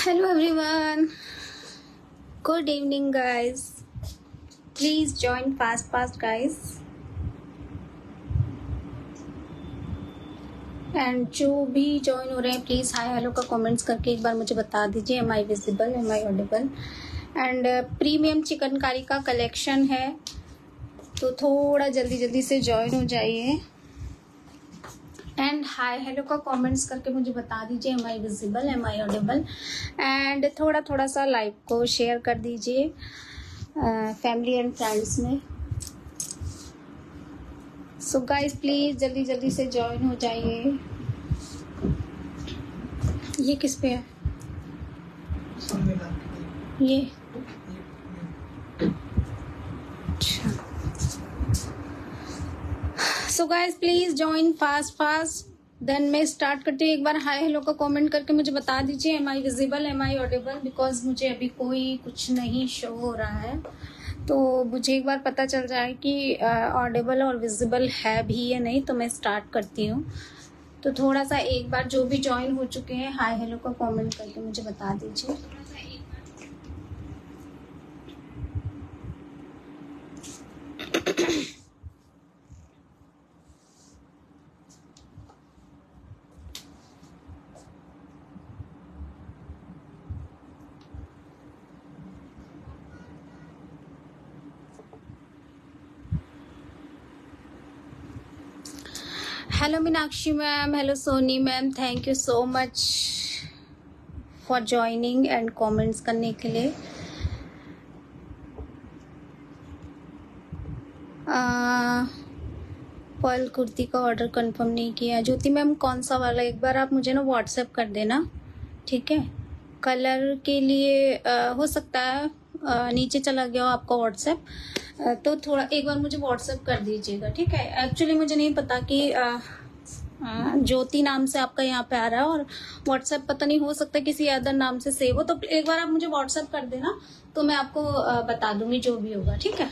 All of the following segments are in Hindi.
Hello everyone. Good evening guys. Please join fast guys. And जो भी ज्वाइन हो रहे हैं प्लीज़ हाय हेलो का कमेंट्स करके एक बार मुझे बता दीजिए am I visible am I audible. And premium chikankari का कलेक्शन है तो थोड़ा जल्दी से ज्वाइन हो जाइए एंड हाय हेलो का कमेंट्स करके मुझे बता दीजिए am I visible am I audible. And थोड़ा सा लाइव को शेयर कर दीजिए फैमिली एंड फ्रेंड्स में। सो गाइस प्लीज जल्दी से ज्वाइन हो जाइए। ये किस पे है? ये अच्छा। So guys please join fast then मैं स्टार्ट करती हूँ। एक बार हाय हेलो का कमेंट करके मुझे बता दीजिए am I visible am I audible, because मुझे अभी कोई कुछ नहीं शो हो रहा है तो मुझे एक बार पता चल जाए कि ऑडिबल और विजिबल है भी या नहीं तो मैं स्टार्ट करती हूँ। तो थोड़ा सा एक बार जो भी ज्वाइन हो चुके हैं हाय हेलो का कमेंट करके मुझे बता दीजिए। Hello Meenakshi ma'am, hello Soni ma'am, thank you so much for joining and comments करने के लिए। पर्ल कुर्ती का ऑर्डर कंफर्म नहीं किया। ज्योति मैम कौन सा वाला, एक बार आप मुझे ना व्हाट्सएप कर देना, ठीक है। कलर के लिए हो सकता है नीचे चला गया हो आपका व्हाट्सएप, तो थोड़ा एक बार मुझे व्हाट्सएप कर दीजिएगा, ठीक है। एक्चुअली मुझे नहीं पता कि ज्योति नाम से आपका यहाँ पे आ रहा है और व्हाट्सएप पता नहीं, हो सकता है किसी अदर नाम से सेव हो, तो एक बार आप मुझे व्हाट्सएप कर देना तो मैं आपको बता दूंगी जो भी होगा, ठीक है।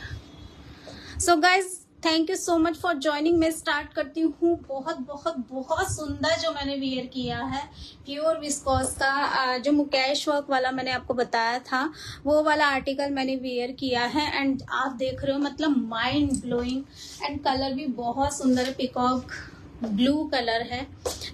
So guys thank you so much for joining. मैं स्टार्ट करती हूँ। बहुत सुंदर जो मैंने वियर किया है प्योर विस्कोस का जो मुकेश वर्क वाला मैंने आपको बताया था वो वाला आर्टिकल मैंने वियर किया है एंड आप देख रहे हो मतलब माइंड ब्लोइंग एंड कलर भी बहुत सुंदर है, पिकॉक ब्लू कलर है,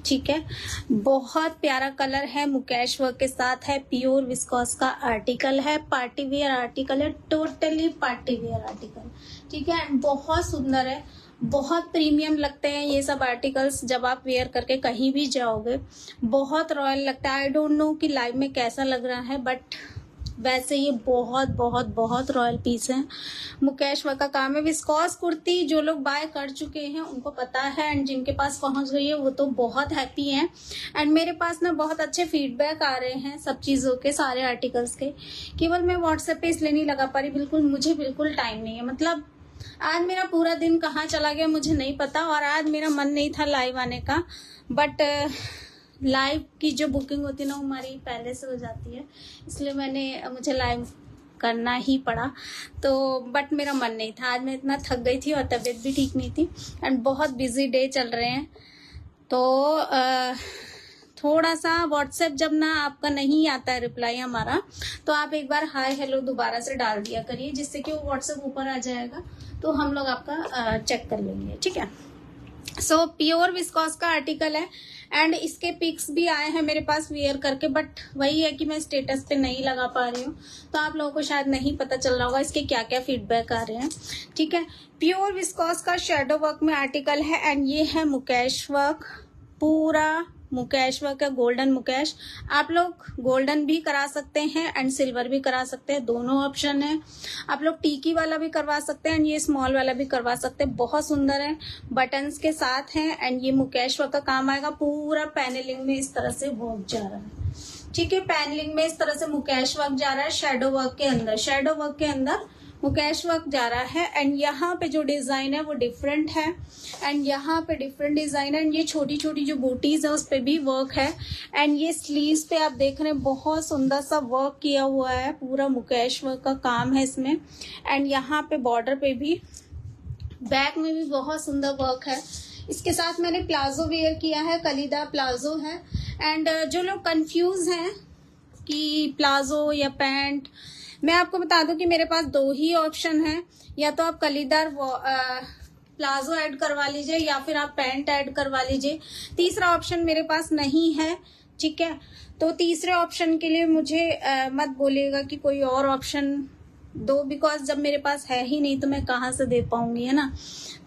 ठीक है। बहुत प्यारा कलर है, मुकेश वर्क के साथ है, प्योर विस्कोस का आर्टिकल है, पार्टी वेयर आर्टिकल है, टोटली पार्टी वेयर आर्टिकल, ठीक है। एंड बहुत सुंदर है, बहुत प्रीमियम लगते हैं ये सब आर्टिकल्स जब आप वेयर करके कहीं भी जाओगे, बहुत रॉयल लगता है। आई डोंट नो कि लाइव में कैसा लग रहा है बट वैसे ये बहुत रॉयल पीस है। मुकेश वर्क का काम है। विस्कोस कुर्ती जो लोग बाय कर चुके हैं उनको पता है एंड जिनके पास पहुंच गई है वो तो बहुत हैप्पी हैं। एंड मेरे पास ना बहुत अच्छे फीडबैक आ रहे हैं सब चीज़ों के, सारे आर्टिकल्स के। केवल मैं व्हाट्सएप पे इसलिए नहीं लगा पा रही, मुझे बिल्कुल टाइम नहीं है। मतलब आज मेरा पूरा दिन कहाँ चला गया मुझे नहीं पता और आज मेरा मन नहीं था लाइव आने का, बट लाइव की जो बुकिंग होती है ना हमारी पहले से हो जाती है, इसलिए मुझे लाइव करना ही पड़ा। तो बट मेरा मन नहीं था, आज मैं इतना थक गई थी और तबीयत भी ठीक नहीं थी एंड बहुत बिजी डे चल रहे हैं। तो थोड़ा सा व्हाट्सएप जब ना आपका नहीं आता है रिप्लाई हमारा तो आप एक बार हाय हेलो दोबारा से डाल दिया करिए, जिससे कि वो व्हाट्सएप ऊपर आ जाएगा तो हम लोग आपका चेक कर लेंगे, ठीक है। सो प्योर विस्कोस का आर्टिकल है एंड इसके पिक्स भी आए हैं मेरे पास वियर करके, बट वही है कि मैं स्टेटस पे नहीं लगा पा रही हूँ तो आप लोगों को शायद नहीं पता चल रहा होगा इसके क्या क्या फीडबैक आ रहे हैं, ठीक है। प्योर विस्कोस का शेडो वर्क में आर्टिकल है एंड ये है मुकेश वर्क, पूरा मुकेश वर्क है, गोल्डन मुकेश। आप लोग गोल्डन भी करा सकते हैं एंड सिल्वर भी करा सकते हैं, दोनों ऑप्शन है। आप लोग टीकी वाला भी करवा सकते हैं एंड ये स्मॉल वाला भी करवा सकते हैं, बहुत सुंदर है, बटन्स के साथ है एंड ये मुकेश वर्क का काम आएगा। पूरा पैनलिंग में इस तरह से वर्क जा रहा है, ठीक है। पैनलिंग में इस तरह से मुकेश वर्क जा रहा है, शेडो वर्क के अंदर मुकेश वर्क जा रहा है एंड यहाँ पे जो डिजाइन है वो डिफरेंट है एंड यहाँ पे डिफरेंट डिजाइन है एंड ये छोटी छोटी जो बूटीज है उस पे भी वर्क है एंड ये स्लीव्स पे आप देख रहे हैं बहुत सुंदर सा वर्क किया हुआ है, पूरा मुकेश वर्क का काम है इसमें एंड यहाँ पे बॉर्डर पे भी, बैक में भी बहुत सुंदर वर्क है। इसके साथ मैंने प्लाजो वेयर किया है, कलीदा प्लाजो है एंड जो लोग कंफ्यूज हैं कि प्लाजो या पैंट। मैं आपको बता दूं कि मेरे पास 2 ही ऑप्शन है, या तो आप कलीदार प्लाजो ऐड करवा लीजिए या फिर आप पैंट ऐड करवा लीजिए। तीसरा ऑप्शन मेरे पास नहीं है, ठीक है। तो तीसरे ऑप्शन के लिए मुझे मत बोलिएगा कि कोई और ऑप्शन दो, बिकॉज जब मेरे पास है ही नहीं तो मैं कहाँ से दे पाऊंगी, है ना।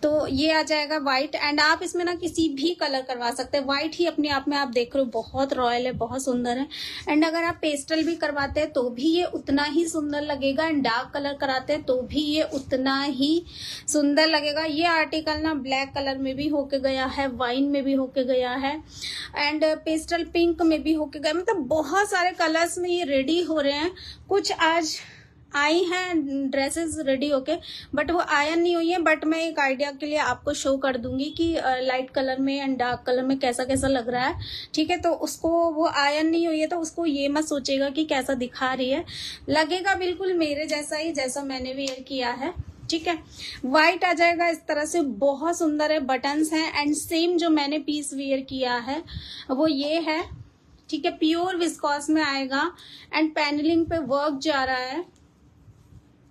तो ये आ जाएगा व्हाइट, एंड आप इसमें ना किसी भी कलर करवा सकते हैं। व्हाइट ही अपने आप में आप देख रहे हो बहुत रॉयल है, बहुत सुंदर है। एंड अगर आप पेस्टल भी करवाते हैं तो भी ये उतना ही सुंदर लगेगा, एंड डार्क कलर कराते हैं तो भी ये उतना ही सुंदर लगेगा। ये आर्टिकल ना ब्लैक कलर में भी होके गया है, वाइन में भी होके गया है, एंड पेस्टल पिंक में भी होके गया, मतलब बहुत सारे कलर्स में ये रेडी हो रहे हैं। कुछ आज आई हैं ड्रेसेस रेडी होके, बट वो आयन नहीं हुई है। बट मैं एक आइडिया के लिए आपको शो कर दूंगी कि लाइट कलर में एंड डार्क कलर में कैसा कैसा लग रहा है, ठीक है। तो उसको वो आयन नहीं हुई है तो उसको ये मत सोचेगा कि कैसा दिखा रही है, लगेगा बिल्कुल मेरे जैसा ही, जैसा मैंने वेयर किया है, ठीक है। व्हाइट आ जाएगा इस तरह से, बहुत सुंदर है, बटन्स हैं, एंड सेम जो मैंने पीस वेयर किया है वो ये है, ठीक है। प्योर विस्कॉस में आएगा, एंड पैनलिंग पे वर्क जा रहा है,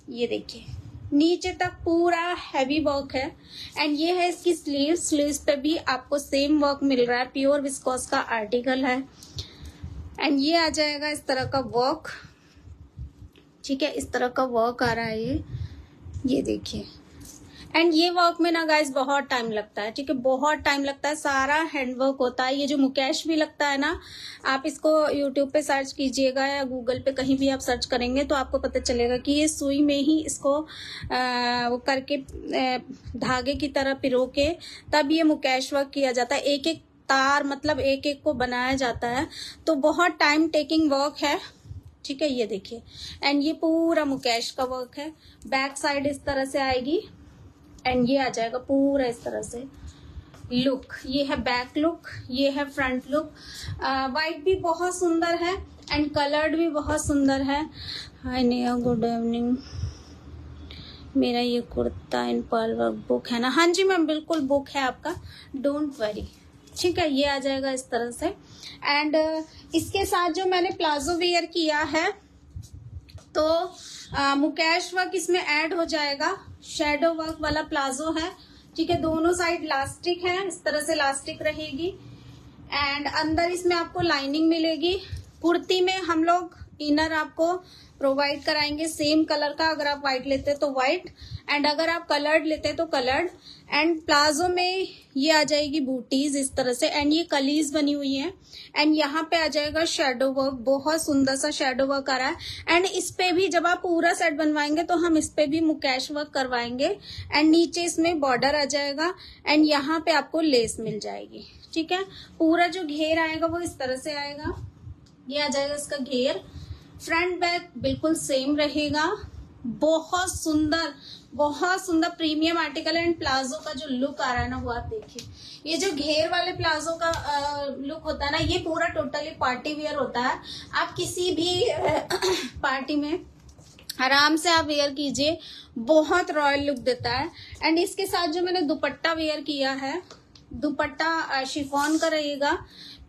ये देखिए नीचे तक पूरा हैवी वर्क है। एंड ये है इसकी स्लीव्स पे भी आपको सेम वर्क मिल रहा है, प्योर विस्कॉस का आर्टिकल है। एंड ये आ जाएगा इस तरह का वर्क, ठीक है, इस तरह का वर्क आ रहा है ये देखिए। एंड ये वर्क में ना गाइस बहुत टाइम लगता है, ठीक है, बहुत टाइम लगता है, सारा हैंडवर्क होता है। ये जो मुकेश भी लगता है ना, आप इसको यूट्यूब पे सर्च कीजिएगा या गूगल पे कहीं भी आप सर्च करेंगे तो आपको पता चलेगा कि ये सुई में ही इसको वो करके धागे की तरह पिरो के तब ये मुकेश वर्क किया जाता है। एक एक तार मतलब एक एक को बनाया जाता है, तो बहुत टाइम टेकिंग वर्क है, ठीक है। ये देखिए, एंड ये पूरा मुकेश का वर्क है। बैक साइड इस तरह से आएगी, एंड ये आ जाएगा पूरा इस तरह से लुक। ये है बैक लुक, ये है फ्रंट लुक। वाइट भी बहुत सुंदर है, एंड कलर्ड भी बहुत सुंदर है। हाय नेहा, गुड इवनिंग। मेरा ये कुर्ता इन पर्ल वर्क बुक है ना? हाँ जी मैम, बिल्कुल बुक है आपका, डोंट वरी, ठीक है। ये आ जाएगा इस तरह से, एंड इसके साथ जो मैंने प्लाजो वेयर किया है तो मुकेश वर्क इसमें ऐड हो जाएगा। शेडो वर्क वाला प्लाजो है, ठीक है, दोनों साइड लास्टिक है, इस तरह से लास्टिक रहेगी, एंड अंदर इसमें आपको लाइनिंग मिलेगी। कुर्ती में हम लोग इनर आपको प्रोवाइड कराएंगे सेम कलर का, अगर आप व्हाइट लेते हैं तो व्हाइट, एंड अगर आप कलर्ड लेते हैं तो कलर्ड। एंड प्लाजो में ये आ जाएगी बूटीज इस तरह से, एंड ये कलीज बनी हुई है, एंड यहाँ पे आ जाएगा शेडो वर्क, बहुत सुंदर सा शेडो वर्क आ रहा है। एंड इस पे भी जब आप पूरा सेट बनवाएंगे तो हम इस पे भी मुकेश वर्क करवाएंगे, एंड नीचे इसमें बॉर्डर आ जाएगा, एंड यहाँ पे आपको लेस मिल जाएगी, ठीक है। पूरा जो घेर आएगा वो इस तरह से आएगा, ये आ जाएगा इसका घेर। फ्रंट बैक बिल्कुल सेम रहेगा, बहुत सुंदर प्रीमियम आर्टिकल है। एंड प्लाजो का जो लुक आ रहा है ना वो आप देखिए, ये जो घेर वाले प्लाजो का लुक होता है ना, ये पूरा टोटली पार्टी वेयर होता है। आप किसी भी पार्टी में आराम से आप वेयर कीजिए, बहुत रॉयल लुक देता है। एंड इसके साथ जो मैंने दुपट्टा वेयर किया है, दुपट्टा शिफॉन का रहेगा,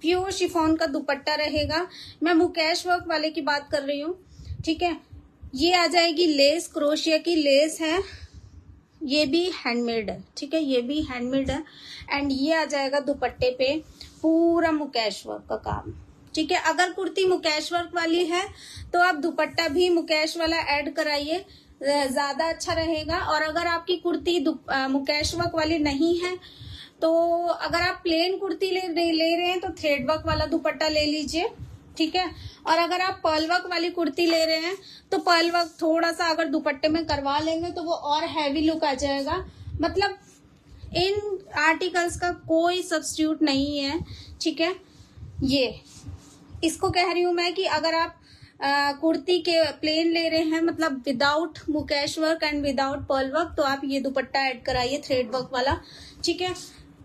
प्योर शिफॉन का दुपट्टा रहेगा। मैं मुकेश वर्क वाले की बात कर रही हूँ, ठीक है। ये आ जाएगी लेस, क्रोशिया की लेस है, ये भी हैंडमेड है, ठीक है, ये भी हैंडमेड है। एंड ये आ जाएगा दुपट्टे पे पूरा मुकेश वर्क का काम, ठीक है। अगर कुर्ती मुकेश वर्क वाली है तो आप दुपट्टा भी मुकेश वाला ऐड कराइए, ज्यादा अच्छा रहेगा। और अगर आपकी कुर्ती मुकेश वर्क वाली नहीं है तो अगर आप प्लेन कुर्ती ले रहे हैं तो थ्रेड वर्क वाला दुपट्टा ले लीजिए, ठीक है। और अगर आप पर्ल वर्क वाली कुर्ती ले रहे हैं तो पर्ल वर्क थोड़ा सा अगर दुपट्टे में करवा लेंगे तो वो और हैवी लुक आ जाएगा। मतलब इन आर्टिकल्स का कोई सब्स्टिट्यूट नहीं है, ठीक है। ये इसको कह रही हूं मैं कि अगर आप कुर्ती के प्लेन ले रहे हैं, मतलब without Mukesh work and without pearl work, तो आप ये दुपट्टा ऐड कराइए थ्रेड वर्क वाला, ठीक है।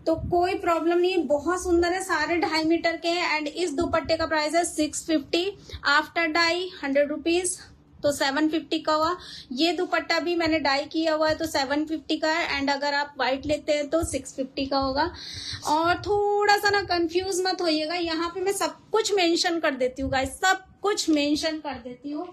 तो कोई प्रॉब्लम नहीं है, बहुत सुंदर है, सारे 2.5 मीटर के हैं। एंड इस दुपट्टे का प्राइस है 650, आफ्टर डाई 100 रुपीज, तो 750 का हुआ। ये दुपट्टा भी मैंने डाई किया हुआ है तो 750 का है, एंड अगर आप व्हाइट लेते हैं तो 650 का होगा। और थोड़ा सा ना कंफ्यूज मत होइएगा, यहाँ पे मैं सब कुछ मेंशन कर देती हूँ गाइस, सब कुछ मेंशन कर देती हूँ।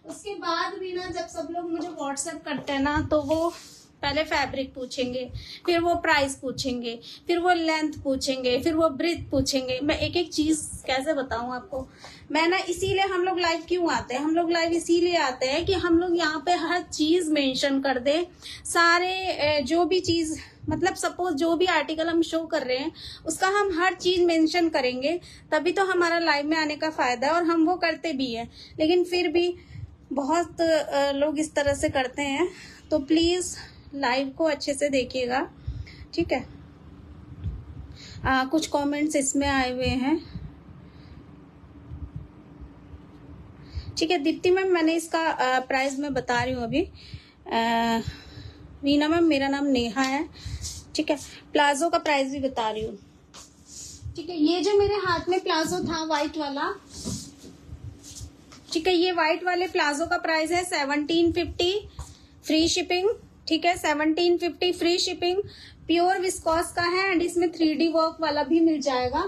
उसके बाद भी ना जब सब लोग मुझे व्हाट्सएप करते हैं ना, तो वो पहले फैब्रिक पूछेंगे, फिर वो प्राइस पूछेंगे, फिर वो लेंथ पूछेंगे, फिर वो ब्रीथ पूछेंगे। मैं एक एक चीज कैसे बताऊं आपको। मैं ना इसीलिए हम लोग लाइव क्यों आते हैं, हम लोग लाइव इसीलिए आते हैं कि हम लोग यहाँ पे हर चीज मेंशन कर दे। सारे जो भी चीज, मतलब सपोज जो भी आर्टिकल हम शो कर रहे हैं उसका हम हर चीज मेंशन करेंगे, तभी तो हमारा लाइव में आने का फायदा है, और हम वो करते भी है। लेकिन फिर भी बहुत लोग इस तरह से करते हैं, तो प्लीज लाइव को अच्छे से देखिएगा, ठीक है। कुछ कमेंट्स इसमें आए हुए हैं, ठीक है। दीप्ति मैम, मैंने इसका प्राइस मैं बता रही हूँ अभी। वीना मैम, मेरा नाम नेहा है, ठीक है। प्लाजो का प्राइस भी बता रही हूँ, ठीक है। ये जो मेरे हाथ में प्लाजो था व्हाइट वाला, ठीक है, ये व्हाइट वाले प्लाजो का प्राइस है 1750 फ्री शिपिंग, ठीक है। 1750 फ्री शिपिंग, प्योर विस्कोस का है एंड इसमें 3D वर्क वाला भी मिल जाएगा।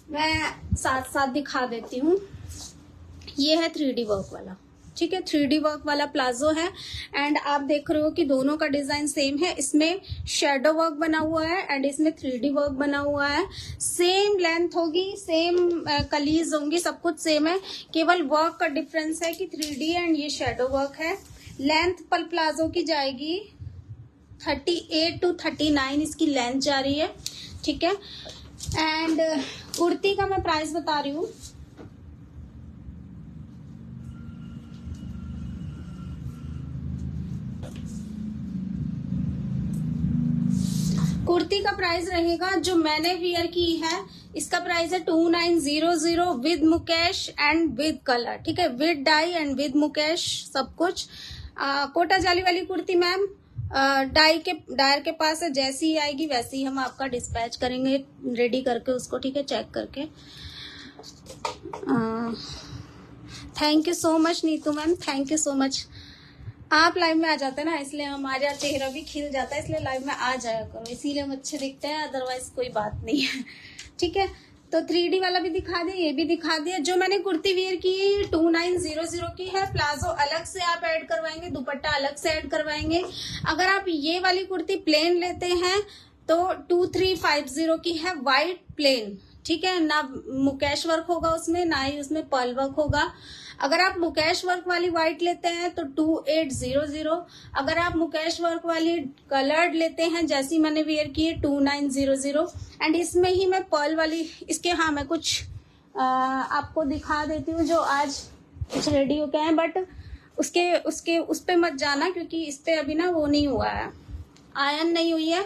मैं साथ साथ दिखा देती हूँ। ये है 3D वर्क वाला, ठीक है। 3D वर्क वाला प्लाजो है एंड आप देख रहे हो कि दोनों का डिजाइन सेम है। इसमें शेडो वर्क बना हुआ है एंड इसमें 3D वर्क बना हुआ है। सेम लेंथ होगी, सेम कलीज होंगी, सब कुछ सेम है, केवल वर्क का डिफरेंस है कि 3D एंड ये शेडो वर्क है। लेंथ पर प्लाजो की जाएगी 38 to 39 इसकी लेंथ जा रही है, ठीक है। एंड कुर्ती का मैं प्राइस बता रही हूँ। कुर्ती का प्राइस रहेगा जो मैंने वियर की है, इसका प्राइस है 2900 with mukaish and with colour, ठीक है, with dye and with mukaish सब कुछ। कोटा जाली वाली कुर्ती मैम डायर के पास है, जैसी ही आएगी वैसी ही हम आपका डिस्पैच करेंगे रेडी करके उसको, ठीक है, चेक करके। Thank you so much Neetu ma'am, thank you so much. आप लाइव में आ जाते हैं ना, इसलिए हमारा चेहरा भी खिल जाता है, इसलिए लाइव में आ जाया करो, इसीलिए हम अच्छे दिखते हैं, अदरवाइज कोई बात नहीं है, ठीक है। तो 3D वाला भी दिखा दिया, ये भी दिखा दिया। जो मैंने कुर्ती वेयर की 2900 की है, प्लाजो अलग से आप ऐड करवाएंगे, दुपट्टा अलग से ऐड करवाएंगे। अगर आप ये वाली कुर्ती प्लेन लेते हैं तो 2350 की है, व्हाइट प्लेन, ठीक है। ना मुकेश वर्क होगा उसमें, ना ही उसमें पर्ल वर्क होगा। अगर आप मुकेश वर्क वाली व्हाइट लेते हैं तो 2800। अगर आप मुकेश वर्क वाली कलर्ड लेते हैं जैसी मैंने वेयर की है 2900। एंड इसमें ही मैं पर्ल वाली इसके, हाँ मैं कुछ आपको दिखा देती हूँ जो आज कुछ रेडी हो गए हैं, बट उस पे मत जाना क्योंकि इस पे अभी ना वो नहीं हुआ है, आयरन नहीं हुई है।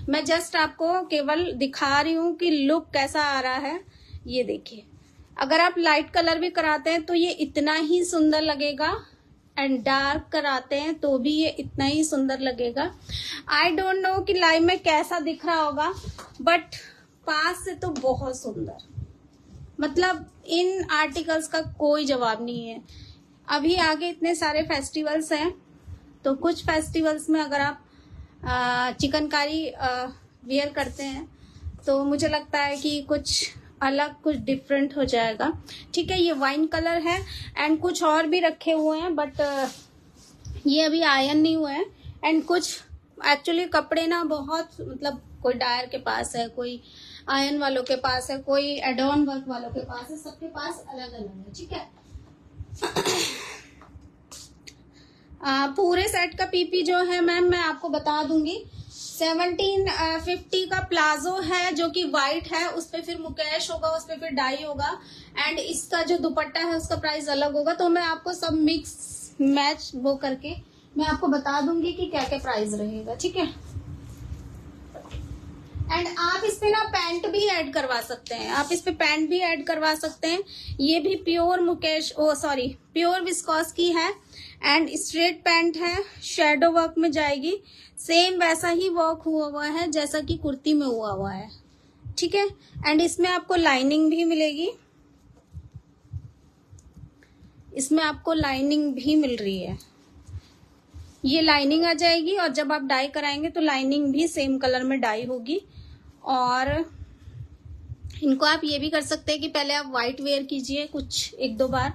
मैं जस्ट आपको केवल दिखा रही हूँ कि लुक कैसा आ रहा है। ये देखिए, अगर आप लाइट कलर भी कराते हैं तो ये इतना ही सुंदर लगेगा एंड डार्क कराते हैं तो भी ये इतना ही सुंदर लगेगा। आई डोंट नो कि लाइव में कैसा दिख रहा होगा, बट पास से तो बहुत सुंदर, मतलब इन आर्टिकल्स का कोई जवाब नहीं है। अभी आगे इतने सारे फेस्टिवल्स हैं, तो कुछ फेस्टिवल्स में अगर आप चिकनकारी वियर करते हैं तो मुझे लगता है कि कुछ अलग, कुछ डिफरेंट हो जाएगा, ठीक है। ये वाइन कलर है एंड कुछ और भी रखे हुए हैं, बट ये अभी आयरन नहीं हुआ है। एंड कुछ एक्चुअली कपड़े ना बहुत, मतलब कोई डायर के पास है, कोई आयरन वालों के पास है, कोई एडॉन वर्क वालों के पास है, सबके पास अलग अलग है, ठीक है। पूरे सेट का पीपी जो है मैम मैं आपको बता दूंगी। 1750 का प्लाजो है जो कि व्हाइट है, उस पे फिर मुकेश होगा, उस पे फिर डाई होगा एंड इसका जो दुपट्टा है उसका प्राइस अलग होगा। तो मैं आपको सब मिक्स मैच वो करके मैं आपको बता दूंगी कि क्या क्या प्राइस रहेगा, ठीक है। एंड आप इस पे ना पैंट भी ऐड करवा सकते हैं, आप इस पे पैंट भी ऐड करवा सकते हैं। ये भी प्योर प्योर विस्कोस की है एंड स्ट्रेट पैंट है, शेडो वर्क में जाएगी, सेम वैसा ही वर्क हुआ है जैसा कि कुर्ती में हुआ है, ठीक है। एंड इसमें आपको लाइनिंग भी मिलेगी, इसमें आपको लाइनिंग भी मिल रही है, ये लाइनिंग आ जाएगी और जब आप डाई कराएंगे तो लाइनिंग भी सेम कलर में डाई होगी। और इनको आप ये भी कर सकते हैं कि पहले आप व्हाइट वेयर कीजिए कुछ 1-2 बार,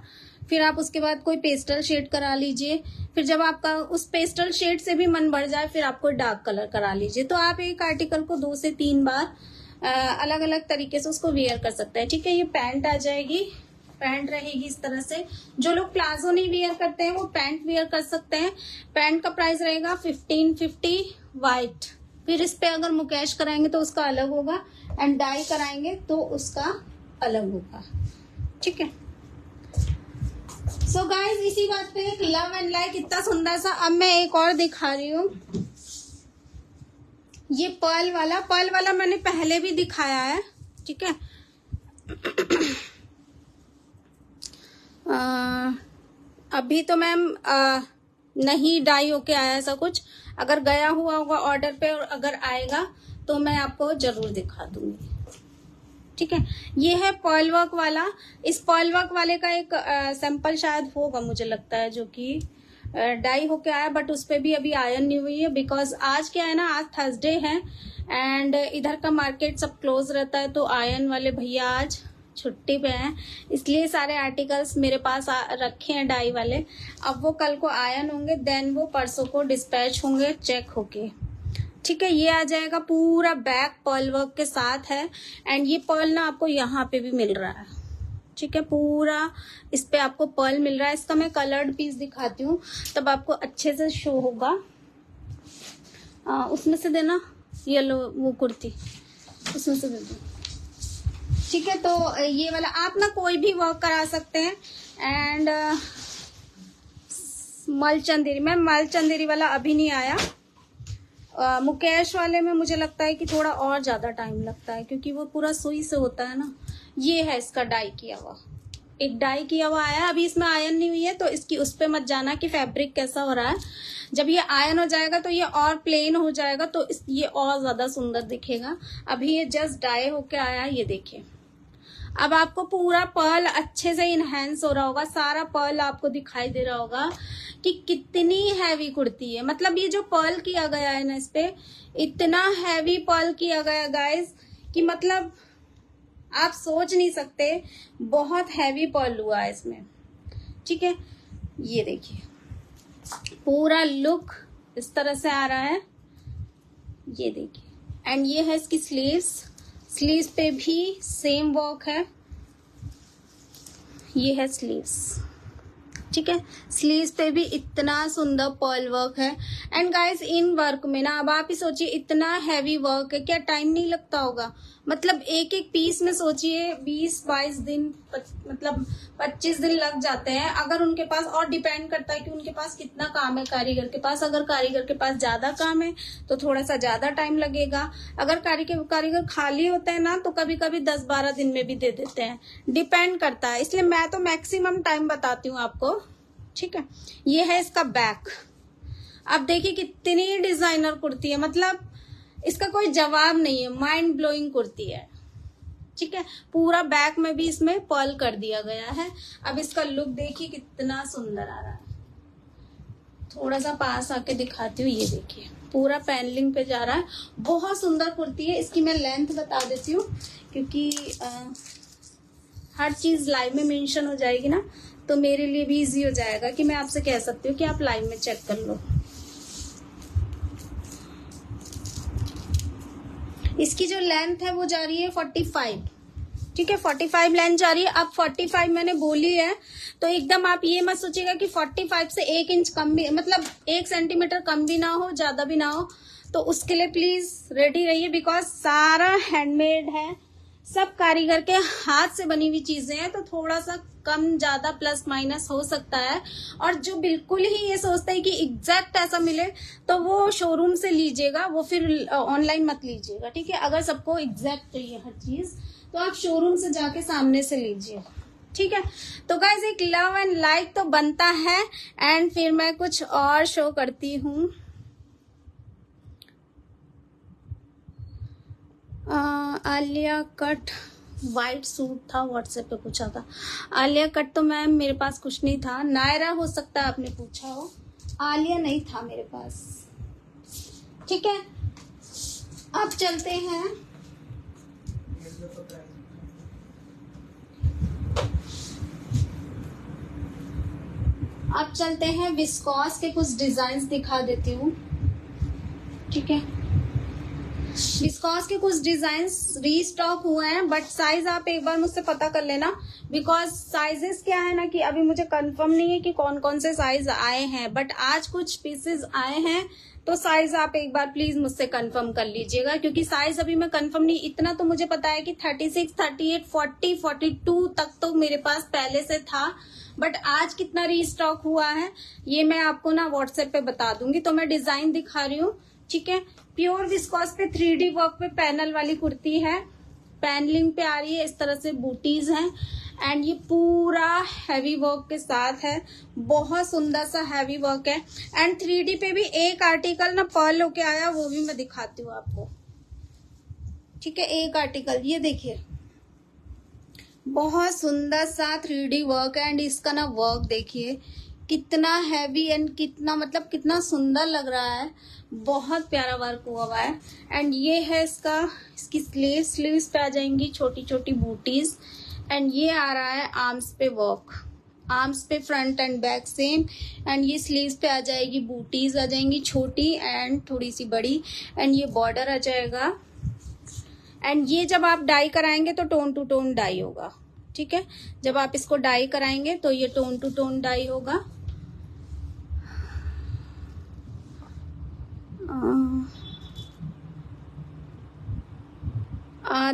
फिर आप उसके बाद कोई पेस्टल शेड करा लीजिए, फिर जब आपका उस पेस्टल शेड से भी मन बढ़ जाए फिर आप कोई डार्क कलर करा लीजिए। तो आप एक आर्टिकल को 2 से 3 बार अलग अलग तरीके से उसको वेयर कर सकते हैं। ठीक है, ये पैंट आ जाएगी, पैंट रहेगी इस तरह से। जो लोग प्लाजो नहीं वेयर करते हैं वो पैंट वेयर कर सकते हैं। पैंट का प्राइस रहेगा 1550 वाइट। फिर इस पे अगर मुकेश कराएंगे तो उसका अलग होगा, एंड डाई कराएंगे तो उसका अलग होगा। ठीक है, सो गाइज इसी बात पे एक लव एंड लाइक इतना सुंदर सा। अब मैं एक और दिखा रही हूँ, ये पर्ल वाला मैंने पहले भी दिखाया है। ठीक है, अभी तो मैम नहीं डाई होके आया ऐसा कुछ। अगर गया हुआ होगा ऑर्डर पे और अगर आएगा तो मैं आपको जरूर दिखा दूंगी। ठीक है, ये है पर्ल वर्क वाला। इस पर्ल वर्क वाले का एक सैंपल शायद होगा मुझे लगता है, जो कि डाई होके आया, बट उस पे भी अभी आयरन नहीं हुई है। बिकॉज आज क्या है ना, आज थर्सडे है एंड इधर का मार्केट सब क्लोज रहता है, तो आयरन वाले भैया आज छुट्टी पे हैं, इसलिए सारे आर्टिकल्स मेरे पास रखे हैं डाई वाले। अब वो कल को आयरन होंगे, देन वो परसों को डिस्पैच होंगे चेक होके। ठीक है, ये आ जाएगा पूरा बैक पर्ल वर्क के साथ है, एंड ये पर्ल ना आपको यहाँ पे भी मिल रहा है। ठीक है, पूरा इस पे आपको पर्ल मिल रहा है। इसका मैं कलर्ड पीस दिखाती हूँ तब आपको अच्छे से शो होगा। उसमें से देना येलो वो कुर्ती, उसमें से दे दो। ठीक है, तो ये वाला आप ना कोई भी वर्क करा सकते हैं। एंड मलचंदेरी, मैम मलचंदेरी वाला अभी नहीं आया। मुकेश वाले में मुझे लगता है कि थोड़ा और ज्यादा टाइम लगता है, क्योंकि वो पूरा सुई से होता है ना। ये है इसका डाई किया हुआ, एक डाई किया हुआ आया। अभी इसमें आयरन नहीं हुई है तो इसकी उस पे मत जाना कि फैब्रिक कैसा हो रहा है। जब ये आयरन हो जाएगा तो ये और प्लेन हो जाएगा, तो ये और ज्यादा सुंदर दिखेगा। अभी ये जस्ट डाई होके आया है, ये देखिए। अब आपको पूरा पर्ल अच्छे से इनहेंस हो रहा होगा, सारा पर्ल आपको दिखाई दे रहा होगा कि कितनी हैवी कुर्ती है। मतलब ये जो पर्ल किया गया है ना, इस पे इतना हैवी पर्ल किया गया गाइस कि मतलब आप सोच नहीं सकते, बहुत हैवी पर्ल हुआ है इसमें। ठीक है, ये देखिए पूरा लुक इस तरह से आ रहा है, ये देखिए। एंड ये है इसकी स्लीव्स, स्लीव्स पे भी सेम वर्क है, ये है स्लीव्स। ठीक है, स्लीव्स पे भी इतना सुंदर पर्ल वर्क है। एंड गाइस इन वर्क में ना, अब आप ही सोचिए इतना हैवी वर्क है, क्या टाइम नहीं लगता होगा? मतलब एक एक पीस में सोचिए 20-22 दिन, मतलब 25 दिन लग जाते हैं अगर उनके पास। और डिपेंड करता है कि उनके पास कितना काम है कारीगर के पास। अगर कारीगर के पास ज्यादा काम है तो थोड़ा सा ज्यादा टाइम लगेगा। अगर कारीगर खाली होते हैं ना तो कभी कभी 10-12 दिन में भी दे देते हैं, डिपेंड करता है। इसलिए मैं तो मैक्सिमम टाइम बताती हूँ आपको। ठीक है, ये है इसका बैक। अब देखिए कितनी डिजाइनर कुर्ती है, मतलब इसका कोई जवाब नहीं है, माइंड ब्लोइंग कुर्ती है। ठीक है, पूरा बैक में भी इसमें पर्ल कर दिया गया है। अब इसका लुक देखिए कितना सुंदर आ रहा है। थोड़ा सा पास आके दिखाती हूँ, ये देखिए पूरा पैनलिंग पे जा रहा है। बहुत सुंदर कुर्ती है। इसकी मैं लेंथ बता देती हूँ, क्योंकि हर चीज लाइव में मेंशन हो जाएगी ना, तो मेरे लिए भी इजी हो जाएगा कि मैं आपसे कह सकती हूँ कि आप लाइव में चेक कर लो। इसकी जो लेंथ है वो जा रही है 45। ठीक है, 45 लेंथ जा रही है। अब 45 मैंने बोली है तो एकदम आप ये मत सोचिएगा कि 45 से 1 इंच कम भी, मतलब 1 सेंटीमीटर कम भी ना हो, ज्यादा भी ना हो। तो उसके लिए प्लीज रेडी रहिए, बिकॉज सारा हैंडमेड है, सब कारीगर के हाथ से बनी हुई चीजें हैं, तो थोड़ा सा कम ज्यादा प्लस माइनस हो सकता है। और जो बिल्कुल ही ये सोचते हैं कि एग्जैक्ट ऐसा मिले तो वो शोरूम से लीजिएगा, वो फिर ऑनलाइन मत लीजिएगा। ठीक है, अगर सबको एग्जैक्ट चाहिए हर चीज तो आप शोरूम से जाके सामने से लीजिए। ठीक है, तो गाइज एक लव एंड लाइक तो बनता है। एंड फिर मैं कुछ और शो करती हूँ। आलिया कट वाइट सूट था, व्हाट्सएप पे पूछा था। आलिया कट तो मैम मेरे पास कुछ नहीं था। नायरा हो सकता है आपने पूछा हो, आलिया नहीं था मेरे पास। ठीक है, अब चलते हैं चलते हैं विस्कॉस के कुछ डिजाइन दिखा देती हूँ। ठीक है, विस्कॉस के कुछ डिजाइन्स रीस्टॉक हुए हैं, बट साइज आप एक बार मुझसे पता कर लेना, बिकॉज साइजेस क्या है ना कि अभी मुझे कंफर्म नहीं है कि कौन कौन से साइज आए हैं, बट आज कुछ पीसेस आए हैं, तो साइज आप एक बार प्लीज मुझसे कंफर्म कर लीजिएगा, क्योंकि साइज अभी मैं कंफर्म नहीं, इतना तो मुझे पता है कि 36, 38, 40, 42 तक तो मेरे पास पहले से था, बट आज कितना रीस्टॉक हुआ है ये मैं आपको ना व्हाट्सएप पे बता दूंगी। तो मैं डिजाइन दिखा रही हूँ। ठीक है, प्योर विस्कॉस पे 3D वर्क पे पैनल वाली कुर्ती है, पैनलिंग पे आ रही है, इस तरह से बूटीज हैं, एंड ये पूरा हैवी वर्क के साथ है, बहुत सुंदर सा हैवी वर्क है। एंड 3D पे भी एक आर्टिकल ना पर्ल होके आया, वो भी मैं दिखाती हूँ आपको। ठीक है, एक आर्टिकल ये देखिए, बहुत सुंदर सा 3D वर्क है, एंड इसका ना वर्क देखिए कितना हैवी एंड कितना मतलब कितना सुंदर लग रहा है, बहुत प्यारा वर्क हुआ है। एंड ये है इसकी स्लीव्स पे आ जाएंगी छोटी छोटी बूटीज, एंड ये आ रहा है आर्म्स पे वर्क, आर्म्स पे front end back same, and ये स्लीव्स पे आ जाएगी बूटीज आ जाएंगी छोटी एंड थोड़ी सी बड़ी, एंड ये बॉर्डर आ जाएगा। एंड ये जब आप डाई कराएंगे तो टोन टू टोन डाई होगा। ठीक है, जब आप इसको डाई कराएंगे तो ये टोन टू टोन डाई होगा।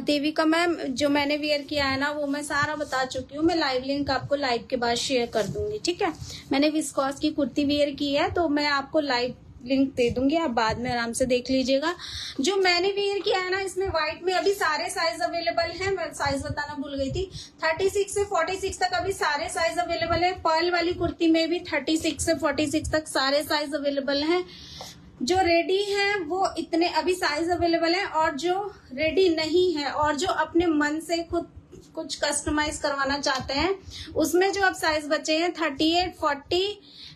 देविका मैम, जो मैंने वेयर किया है ना वो मैं सारा बता चुकी हूँ, मैं लाइव लिंक आपको लाइव के बाद शेयर कर दूंगी। ठीक है, मैंने विस्कॉस की कुर्ती वेयर की है तो मैं आपको लाइव लिंक दे दूंगी, आप बाद में आराम से देख लीजिएगा। जो मैंने वेयर किया है ना इसमें व्हाइट में अभी सारे साइज अवेलेबल हैं, मैं साइज बताना भूल गई थी, 36 से 46 तक अभी सारे साइज अवेलेबल है। पर्ल वाली कुर्ती में भी 36 से 46 तक सारे साइज अवेलेबल हैं। जो रेडी है वो इतने अभी साइज अवेलेबल है, और जो रेडी नहीं है और जो अपने मन से खुद कुछ कस्टमाइज करवाना चाहते हैं उसमें जो अब साइज बचे हैं 38, 40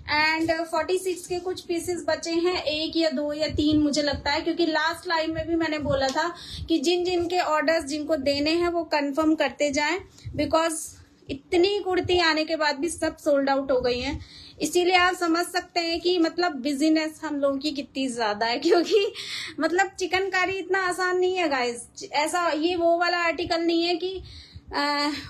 एंड 46 के कुछ पीसेस बचे हैं, 1 या 2 या 3 मुझे लगता है, क्योंकि लास्ट लाइव में भी मैंने बोला था कि जिन जिन के ऑर्डर्स जिनको देने हैं वो कंफर्म करते जाएं, बिकॉज इतनी कुर्ती आने के बाद भी सब सोल्ड आउट हो गई हैं। इसीलिए आप समझ सकते हैं कि मतलब बिजनेस हम लोगों की कितनी ज्यादा है, क्योंकि मतलब चिकनकारी इतना आसान नहीं है गाइस। ऐसा ये वो वाला आर्टिकल नहीं है कि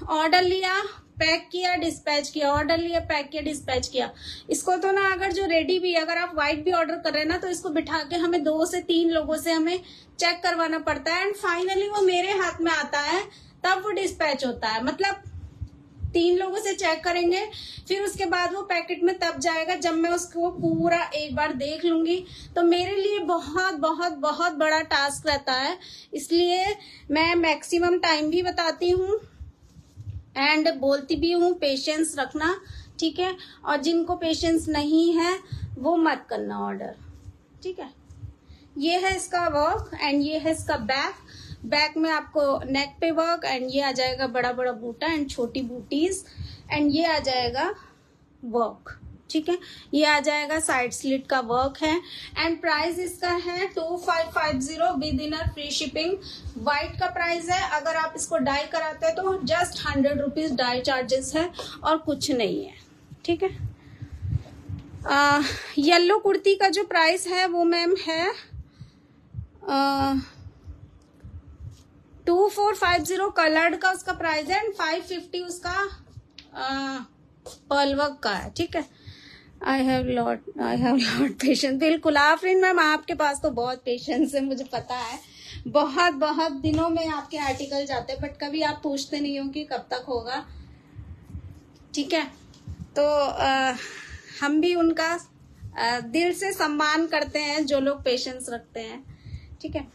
ऑर्डर लिया पैक किया डिस्पैच किया, ऑर्डर लिया पैक किया डिस्पैच किया। इसको तो ना अगर जो रेडी भी, अगर आप व्हाइट भी ऑर्डर कर रहे हैं ना तो इसको बिठा के हमें 2 से 3 लोगों से हमें चेक करवाना पड़ता है, एंड फाइनली वो मेरे हाथ में आता है तब वो डिस्पैच होता है। मतलब 3 लोगों से चेक करेंगे, फिर उसके बाद वो पैकेट में तब जाएगा जब मैं उसको पूरा एक बार देख लूंगी। तो मेरे लिए बहुत बहुत बहुत बड़ा टास्क रहता है, इसलिए मैं मैक्सिमम टाइम भी बताती हूँ एंड बोलती भी हूँ पेशेंस रखना। ठीक है, और जिनको पेशेंस नहीं है वो मत करना ऑर्डर। ठीक है, ये है इसका वर्क एंड ये है इसका बैक में आपको नेक पे वर्क, एंड ये आ जाएगा बड़ा बड़ा बूटा एंड छोटी बूटीज, एंड ये आ जाएगा वर्क। ठीक है, ये आ जाएगा साइड स्लिट का वर्क है, एंड प्राइस इसका है 2550 with in free shipping. White का प्राइस है, अगर आप इसको डाई कराते हैं तो जस्ट 100 रुपीज डाई चार्जेस है और कुछ नहीं है। ठीक है, येलो कुर्ती का जो प्राइस है वो मैम है 2450 कलर्ड का उसका प्राइस है, एंड 550 उसका पर्ल वर्क का है। ठीक है, आई हैव लॉट पेशेंस। बिल्कुल आफरीन मैम, आपके पास तो बहुत पेशेंस है, मुझे पता है। बहुत बहुत दिनों में आपके आर्टिकल जाते हैं, बट कभी आप पूछते नहीं हो कि कब तक होगा। ठीक है, तो हम भी उनका दिल से सम्मान करते हैं जो लोग पेशेंस रखते हैं। ठीक है,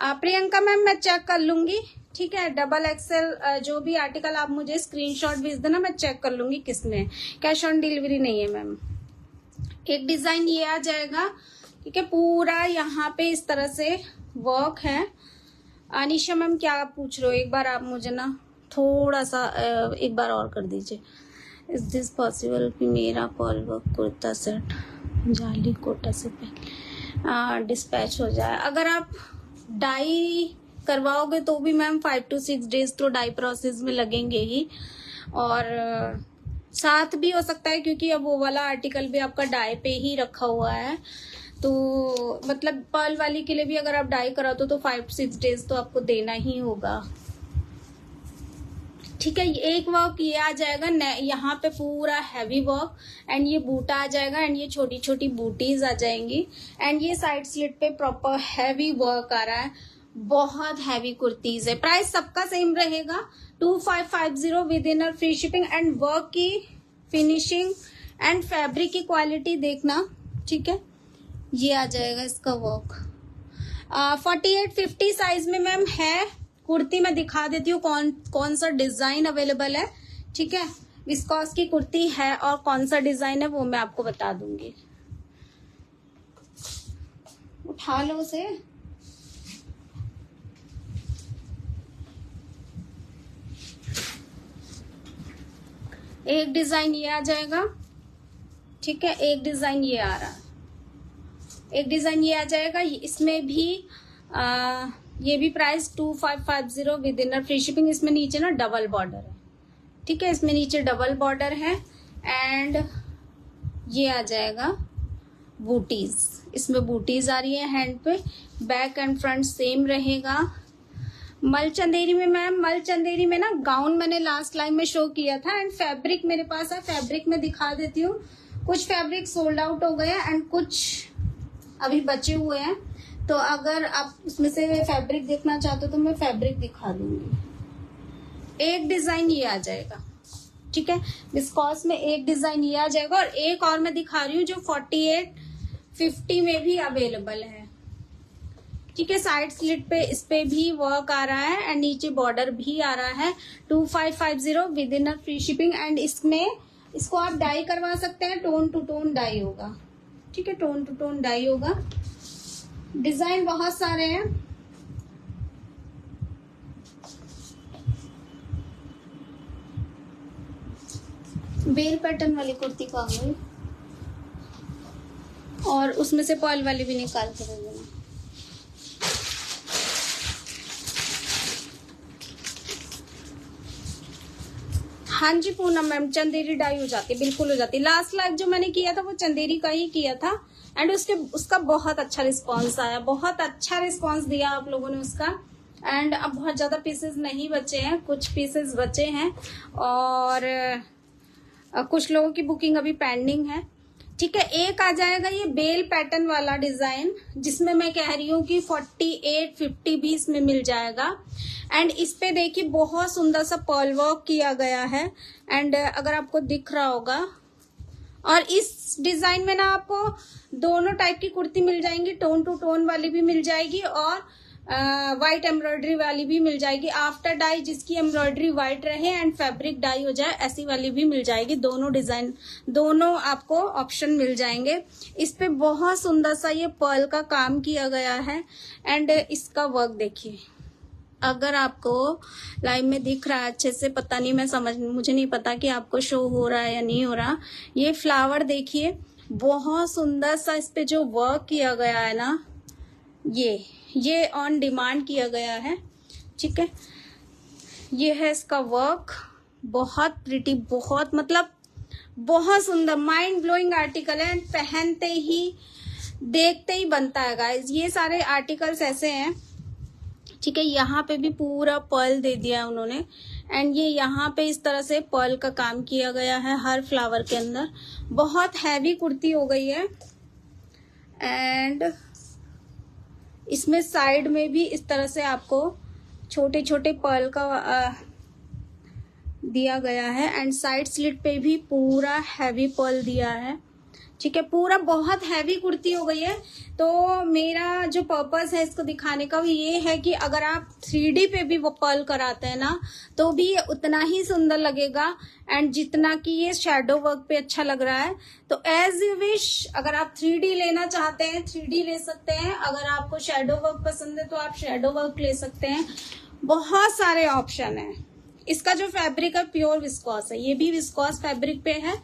प्रियंका मैम मैं चेक कर लूंगी। ठीक है, XXL जो भी आर्टिकल आप मुझे स्क्रीनशॉट भेज देना, मैं चेक कर लूंगी किसमें। कैश ऑन डिलीवरी नहीं है मैम। एक डिजाइन ये आ जाएगा। ठीक है, पूरा यहाँ पे इस तरह से वर्क है। अनिशा मैम क्या आप पूछ रहे हो, एक बार आप मुझे ना थोड़ा सा एक बार और कर दीजिए। इज दिस पॉसिबल कि मेरा पर्ल वर्क कुर्ता सेट जाली कोटा से पहले डिस्पैच हो जाए? अगर आप डाई करवाओगे तो भी मैम 5 to 6 डेज तो डाई प्रोसेस में लगेंगे ही, और साथ भी हो सकता है, क्योंकि अब वो वाला आर्टिकल भी आपका डाई पे ही रखा हुआ है। तो मतलब पर्ल वाली के लिए भी अगर आप डाई कराते हो तो 5-6 डेज तो आपको देना ही होगा। ठीक है, एक वर्क ये आ जाएगा, यहाँ पे पूरा हैवी वर्क एंड ये बूटा आ जाएगा एंड ये छोटी छोटी बूटीज आ जाएंगी एंड ये साइड स्लिट पे प्रॉपर हैवी वर्क आ रहा है। बहुत हैवी कुर्तीज है। प्राइस सबका सेम रहेगा 2550 with in free shipping and work की फिनिशिंग एंड फैब्रिक की क्वालिटी देखना। ठीक है, ये आ जाएगा इसका वर्क। 48-50 साइज में मैम है कुर्ती। मैं दिखा देती हूँ कौन सा डिजाइन अवेलेबल है। ठीक है, विस्कॉस की कुर्ती है और कौन सा डिजाइन है वो मैं आपको बता दूंगी। उठा लो उसे। एक डिजाइन ये आ जाएगा। ठीक है, एक डिजाइन ये आ रहा है, एक डिजाइन ये आ जाएगा। इसमें भी ये भी price 2550 with in free shipping. इसमें नीचे ना डबल बॉर्डर है। ठीक है, इसमें नीचे डबल बॉर्डर है एंड ये आ जाएगा बूटीज। इसमें बूटीज आ रही है हैंड पे। बैक एंड फ्रंट सेम रहेगा। मल चंदेरी में मैम, मल चंदेरी में ना गाउन मैंने लास्ट लाइन में शो किया था एंड फैब्रिक मेरे पास है। फैब्रिक में दिखा देती हूँ। कुछ फैब्रिक सोल्ड आउट हो गए एंड कुछ अभी बचे हुए हैं। तो अगर आप उसमें से फैब्रिक देखना चाहते हो तो मैं फैब्रिक दिखा दूंगी। एक डिजाइन ये आ जाएगा। ठीक है, विस्कॉस में एक डिजाइन ये आ जाएगा और एक और मैं दिखा रही हूँ जो 48-50 में भी अवेलेबल है। ठीक है, साइड स्लिट पे इस पे भी वर्क आ रहा है एंड नीचे बॉर्डर भी आ रहा है। 2550 with in free shipping and इसमें इसको आप डाई करवा सकते हैं। टोन टू टोन डाई होगा। ठीक है, टोन टू टोन डाई होगा। डिजाइन बहुत सारे हैं। बेल पैटर्न वाली कुर्ती का गई और उसमें से पर्ल वाली भी निकाल के दे देना। हाँ जी पूनम मैम, चंदेरी डाई हो जाती है, बिल्कुल हो जाती है। लास्ट लाइव जो मैंने किया था वो चंदेरी का ही किया था एंड उसका बहुत अच्छा रिस्पांस आया। बहुत अच्छा रिस्पांस दिया आप लोगों ने उसका। एंड अब बहुत ज्यादा पीसेस नहीं बचे हैं, कुछ पीसेस बचे हैं और कुछ लोगों की बुकिंग अभी पेंडिंग है। ठीक है, एक आ जाएगा ये बेल पैटर्न वाला डिजाइन जिसमें मैं कह रही हूँ कि 48-50 भी इसमें मिल जाएगा। एंड इस पे देखिए बहुत सुंदर सा पर्ल वर्क किया गया है एंड अगर आपको दिख रहा होगा। और इस डिजाइन में ना आपको दोनों टाइप की कुर्ती मिल जाएंगी। टोन टू टोन वाली भी मिल जाएगी और व्हाइट एम्ब्रॉयडरी वाली भी मिल जाएगी। आफ्टर डाई जिसकी एम्ब्रॉयडरी व्हाइट रहे एंड फैब्रिक डाई हो जाए ऐसी वाली भी मिल जाएगी। दोनों डिजाइन, दोनों आपको ऑप्शन मिल जाएंगे। इस पे बहुत सुंदर सा ये पर्ल का काम किया गया है एंड इसका वर्क देखिए। अगर आपको लाइव में दिख रहा है अच्छे से, पता नहीं, मुझे नहीं पता कि आपको शो हो रहा है या नहीं हो रहा। ये फ्लावर देखिए, बहुत सुंदर सा इस पे जो वर्क किया गया है ना, ये ऑन डिमांड किया गया है। ठीक है, ये है इसका वर्क। बहुत प्रिटी, बहुत मतलब बहुत सुंदर, माइंड ब्लोइंग आर्टिकल है। पहनते ही देखते ही बनता है गाइज। ये सारे आर्टिकल्स ऐसे हैं। ठीक है, यहाँ पे भी पूरा पर्ल दे दिया है उन्होंने एंड ये यहाँ पे इस तरह से पर्ल का काम किया गया है हर फ्लावर के अंदर। बहुत हैवी कुर्ती हो गई है एंड इसमें साइड में भी इस तरह से आपको छोटे छोटे पर्ल का दिया गया है एंड साइड स्लिट पे भी पूरा हैवी पर्ल दिया है। ठीक है, पूरा बहुत हैवी कुर्ती हो गई है। तो मेरा जो पर्पस है इसको दिखाने का भी ये है कि अगर आप 3D पे भी वो पर्ल कराते हैं ना तो भी ये उतना ही सुंदर लगेगा एंड जितना कि ये शैडो वर्क पे अच्छा लग रहा है। तो एज यू विश, अगर आप 3D लेना चाहते हैं 3D ले सकते हैं। अगर आपको शैडो वर्क पसंद है तो आप शैडो वर्क ले सकते हैं। बहुत सारे ऑप्शन है। इसका जो फैब्रिक है प्योर विस्कॉस है, ये भी विस्कॉस फैब्रिक पे है।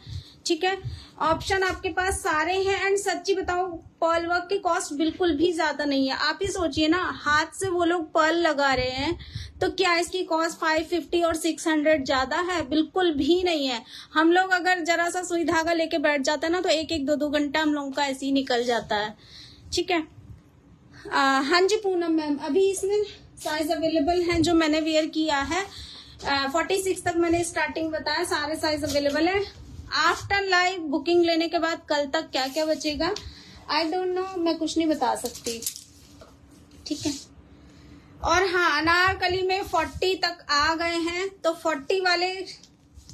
ठीक है, ऑप्शन आपके पास सारे हैं। एंड सच्ची बताऊं, पर्ल वर्क की कॉस्ट बिल्कुल भी ज्यादा नहीं है। आप ही सोचिए ना, हाथ से वो लोग पर्ल लगा रहे हैं तो क्या इसकी कॉस्ट 550 और 600 ज्यादा है? बिल्कुल भी नहीं है। हम लोग अगर जरा सा सुई धागा लेके बैठ जाते हैं ना तो एक एक दो दो घंटा हम लोगों का ऐसे ही निकल जाता है। ठीक है। हाँ जी पूनम मैम, अभी इसमें साइज अवेलेबल है जो मैंने वेयर किया है। 46 तक मैंने स्टार्टिंग बताया, सारे साइज अवेलेबल है। आफ्टर लाइव बुकिंग लेने के बाद कल तक क्या क्या बचेगा आई डोंट नो, मैं कुछ नहीं बता सकती। ठीक है। और हाँ, अनारकली में 40 तक आ गए हैं तो 40 वाले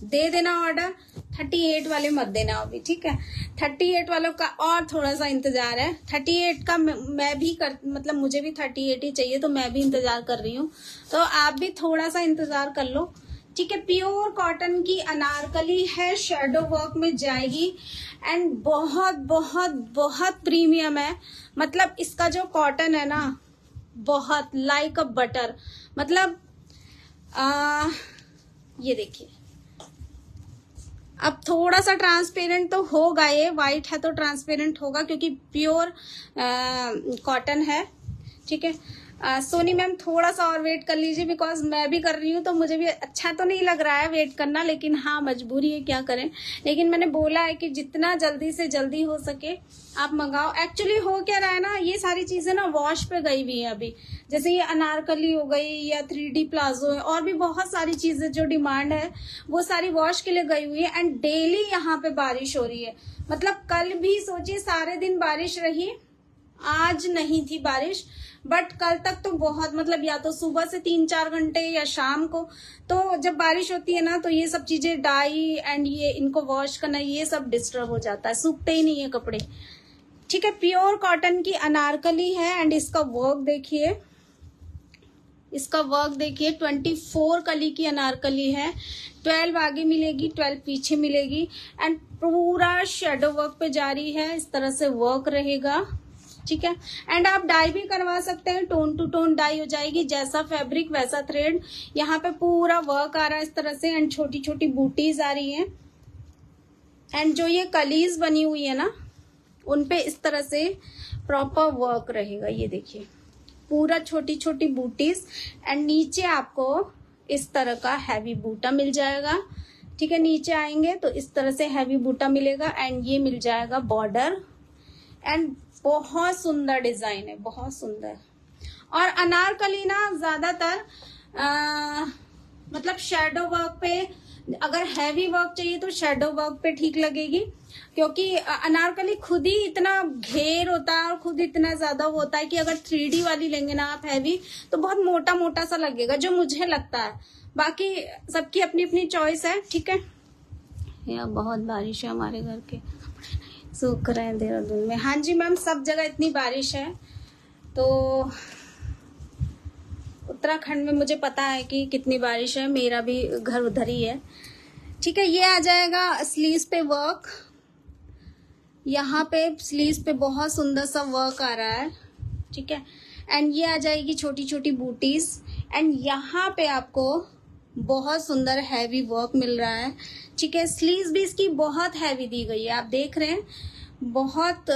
दे देना ऑर्डर, 38 वाले मत देना अभी। ठीक है, 38 वालों का और थोड़ा सा इंतजार है। 38 का मैं भी मतलब मुझे भी 38 ही चाहिए, तो मैं भी इंतजार कर रही हूँ, तो आप भी थोड़ा सा इंतजार कर लो। ठीक है। प्योर कॉटन की अनारकली है, शेडो वर्क में जाएगी एंड बहुत बहुत बहुत प्रीमियम है। मतलब इसका जो कॉटन है ना, बहुत लाइक अ बटर। मतलब ये देखिए, अब थोड़ा सा ट्रांसपेरेंट तो होगा, ये व्हाइट है तो ट्रांसपेरेंट होगा क्योंकि प्योर कॉटन है। ठीक है। सोनी मैम थोड़ा सा और वेट कर लीजिए, बिकॉज मैं भी कर रही हूँ तो मुझे भी अच्छा तो नहीं लग रहा है वेट करना, लेकिन हाँ मजबूरी है, क्या करें। लेकिन मैंने बोला है कि जितना जल्दी से जल्दी हो सके आप मंगाओ। एक्चुअली हो क्या रहा है ना, ये सारी चीजें ना वॉश पे गई हुई है अभी, जैसे ये अनारकली हो गई या 3D प्लाजो है, और भी बहुत सारी चीजें जो डिमांड है वो सारी वॉश के लिए गई हुई है। एंड डेली यहाँ पे बारिश हो रही है। मतलब कल भी सोचिए सारे दिन बारिश रही, आज नहीं थी बारिश, बट कल तक तो बहुत, मतलब या तो सुबह से 3-4 घंटे या शाम को। तो जब बारिश होती है ना तो ये सब चीजें डाई एंड ये इनको वॉश करना ये सब डिस्टर्ब हो जाता है, सूखते ही नहीं है कपड़े। ठीक है। प्योर कॉटन की अनारकली है एंड इसका वर्क देखिए, इसका वर्क देखिए। 24 कली की अनारकली है, 12 आगे मिलेगी, 12 पीछे मिलेगी एंड पूरा शेडो वर्क पे जारी है। इस तरह से वर्क रहेगा। ठीक है। एंड आप डाई भी करवा सकते हैं, टोन टू टोन डाई हो जाएगी, जैसा फैब्रिक वैसा थ्रेड। यहाँ पे पूरा वर्क आ रहा है इस तरह से एंड छोटी छोटी बूटीज आ रही हैं। एंड जो ये कलीज बनी हुई है ना, उनपे इस तरह से प्रॉपर वर्क रहेगा। ये देखिए, पूरा छोटी छोटी बूटीज एंड नीचे आपको इस तरह का हैवी बूटा मिल जाएगा। ठीक है। नीचे आएंगे तो इस तरह से हैवी बूटा मिलेगा एंड ये मिल जाएगा बॉर्डर। एंड बहुत सुंदर डिजाइन है, बहुत सुंदर। और अनारकली ना ज्यादातर मतलब शेडो वर्क पे, अगर हैवी वर्क चाहिए तो शेडो वर्क पे ठीक लगेगी, क्योंकि अनारकली खुद ही इतना घेर होता है और खुद इतना ज्यादा वो होता है कि अगर 3D वाली लेंगे ना आप हैवी, तो बहुत मोटा मोटा सा लगेगा, जो मुझे लगता है। बाकी सबकी अपनी अपनी चॉइस है। ठीक है। यार बहुत बारिश है, हमारे घर के सूख रहे हैं देहरादून में। हाँ जी मैम, सब जगह इतनी बारिश है, तो उत्तराखंड में मुझे पता है कि कितनी बारिश है, मेरा भी घर उधर ही है। ठीक है। ये आ जाएगा स्लीव्स पे वर्क, यहाँ पे स्लीव्स पे बहुत सुंदर सा वर्क आ रहा है। ठीक है। एंड ये आ जाएगी छोटी छोटी बूटीज एंड यहाँ पे आपको बहुत सुंदर हैवी वर्क मिल रहा है। ठीक है। स्लीव्स भी इसकी बहुत हैवी दी गई है, आप देख रहे हैं, बहुत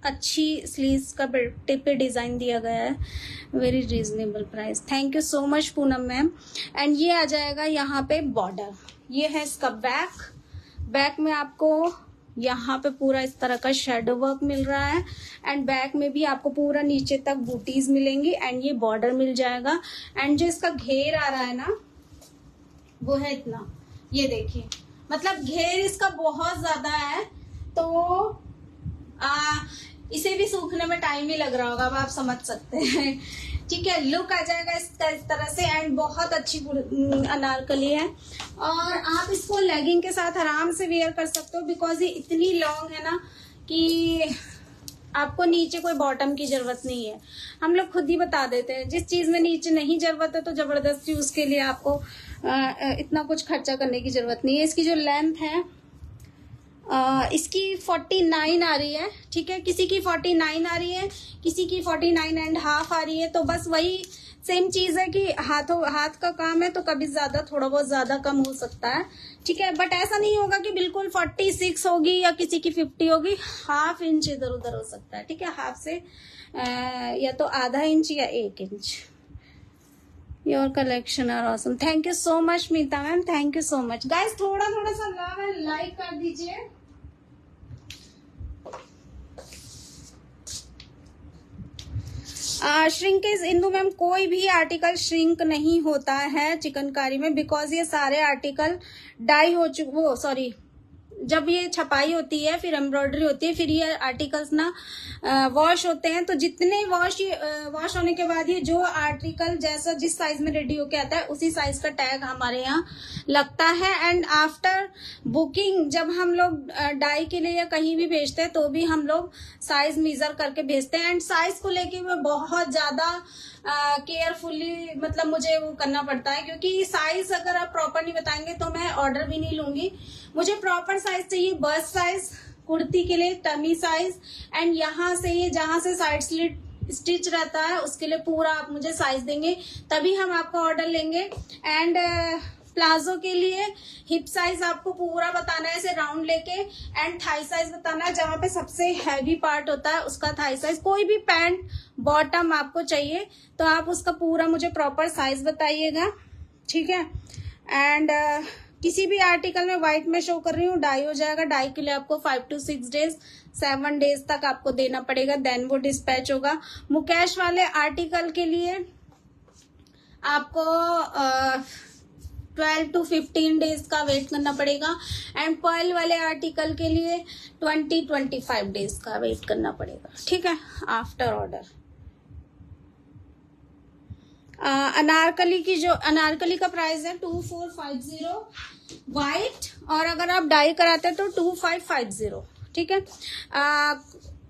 अच्छी स्लीव्स का टिप पे डिजाइन दिया गया है। Very reasonable price. Thank you so much Poonam ma'am. And ये आ जाएगा यहाँ पे बॉर्डर, ये है इसका बैक। बैक में आपको यहाँ पे पूरा इस तरह का शेडो वर्क मिल रहा है एंड बैक में भी आपको पूरा नीचे तक बूटीज मिलेंगी एंड ये बॉर्डर मिल जाएगा। एंड जो इसका घेर आ रहा है ना, वो है इतना, ये देखिए, मतलब घेर इसका बहुत ज्यादा है, तो इसे भी सूखने में टाइम ही लग रहा होगा, अब आप समझ सकते हैं। ठीक है। लुक आ जाएगा इसका इस तरह से एंड बहुत अच्छी अनारकली है और आप इसको लेगिंग के साथ आराम से वेयर कर सकते हो, बिकॉज ये इतनी लॉन्ग है ना कि आपको नीचे कोई बॉटम की जरूरत नहीं है। हम लोग खुद ही बता देते हैं, जिस चीज में नीचे नहीं जरूरत है तो जबरदस्ती उसके लिए आपको इतना कुछ खर्चा करने की जरूरत नहीं है। इसकी जो लेंथ है इसकी 49 आ रही है। ठीक है। किसी की 49 आ रही है, किसी की 49.5 आ रही है, तो बस वही सेम चीज है कि हाथ का काम है तो कभी ज्यादा थोड़ा बहुत ज्यादा कम हो सकता है, ठीक है। बट ऐसा नहीं होगा कि बिल्कुल 46 होगी या किसी की 50 होगी, ½ इंच इधर उधर हो सकता है, ठीक है। हाफ से या तो ½ इंच या 1 inch. Your collection are awesome, thank you so much Meeta ma'am, thank you so much. Guys थोड़ा थोड़ा सा लव एंड लाइक कर दीजिए। श्रिंकेज इंदु मैम, कोई भी आर्टिकल श्रिंक नहीं होता है चिकनकारी में, बिकॉज ये सारे आर्टिकल डाई हो चुके, सॉरी, जब ये छपाई होती है फिर एम्ब्रॉयडरी होती है, फिर ये आर्टिकल्स ना वॉश होते हैं। तो जितने वॉश होने के बाद ये जो आर्टिकल जैसा जिस साइज में रेडी होके आता है उसी साइज का टैग हमारे यहाँ लगता है। एंड आफ्टर बुकिंग जब हम लोग डाई के लिए या कहीं भी भेजते हैं तो भी हम लोग साइज मेजर करके भेजते हैं। एंड साइज को लेके मैं बहुत ज्यादा केयरफुली मतलब मुझे वो करना पड़ता है, क्योंकि साइज अगर आप प्रॉपर नहीं बताएंगे तो मैं ऑर्डर भी नहीं लूंगी। मुझे प्रॉपर साइज चाहिए, बस्ट साइज, कुर्ती के लिए टमी साइज, एंड यहाँ से ये जहां से साइड स्लिट स्टिच रहता है उसके लिए पूरा आप मुझे साइज देंगे तभी हम आपका ऑर्डर लेंगे। एंड प्लाजो के लिए हिप साइज आपको पूरा बताना है ऐसे राउंड लेके, एंड थाई साइज बताना है, जहां पे सबसे हैवी पार्ट होता है उसका थाई साइज। कोई भी पैंट बॉटम आपको चाहिए तो आप उसका पूरा मुझे प्रॉपर साइज बताइएगा, ठीक है। एंड किसी भी आर्टिकल में व्हाइट में शो कर रही हूँ, डाई हो जाएगा। डाई के लिए आपको 5 to 6 days 7 days तक आपको देना पड़ेगा, देन वो डिस्पैच होगा। मुकेश वाले आर्टिकल के लिए आपको 12 to 15 days का वेट करना पड़ेगा, एंड पर्ल वाले आर्टिकल के लिए 20-25 days का वेट करना पड़ेगा, ठीक है, आफ्टर ऑर्डर। अनारकली की जो अनारकली का प्राइस है 2450 व्हाइट, और अगर आप डाई कराते हैं तो 2550, ठीक है।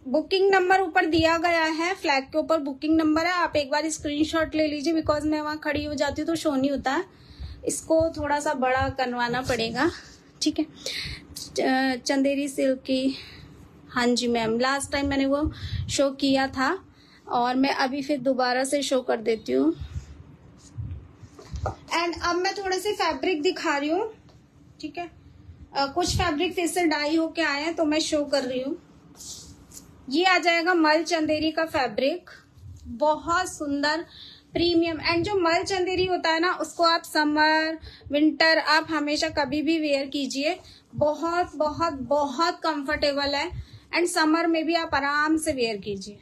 बुकिंग नंबर ऊपर दिया गया है, फ्लैग के ऊपर बुकिंग नंबर है, आप एक बार स्क्रीनशॉट ले लीजिए, बिकॉज मैं वहां खड़ी हो जाती हूँ तो शो नहीं होता है, इसको थोड़ा सा बड़ा करवाना पड़ेगा, ठीक है। चंदेरी सिल्क की, हाँ जी मैम, लास्ट टाइम मैंने वो शो किया था और मैं अभी फिर दोबारा से शो कर देती हूँ। एंड अब मैं थोड़े से फैब्रिक दिखा रही हूँ, ठीक है। कुछ फैब्रिक फिर से डाई होके आए हैं तो मैं शो कर रही हूँ। ये आ जाएगा मल चंदेरी का फैब्रिक, बहुत सुंदर प्रीमियम। एंड जो मल चंदेरी होता है ना उसको आप समर विंटर आप हमेशा कभी भी वेयर कीजिए, बहुत बहुत बहुत कंफर्टेबल है, एंड समर में भी आप आराम से वेयर कीजिए।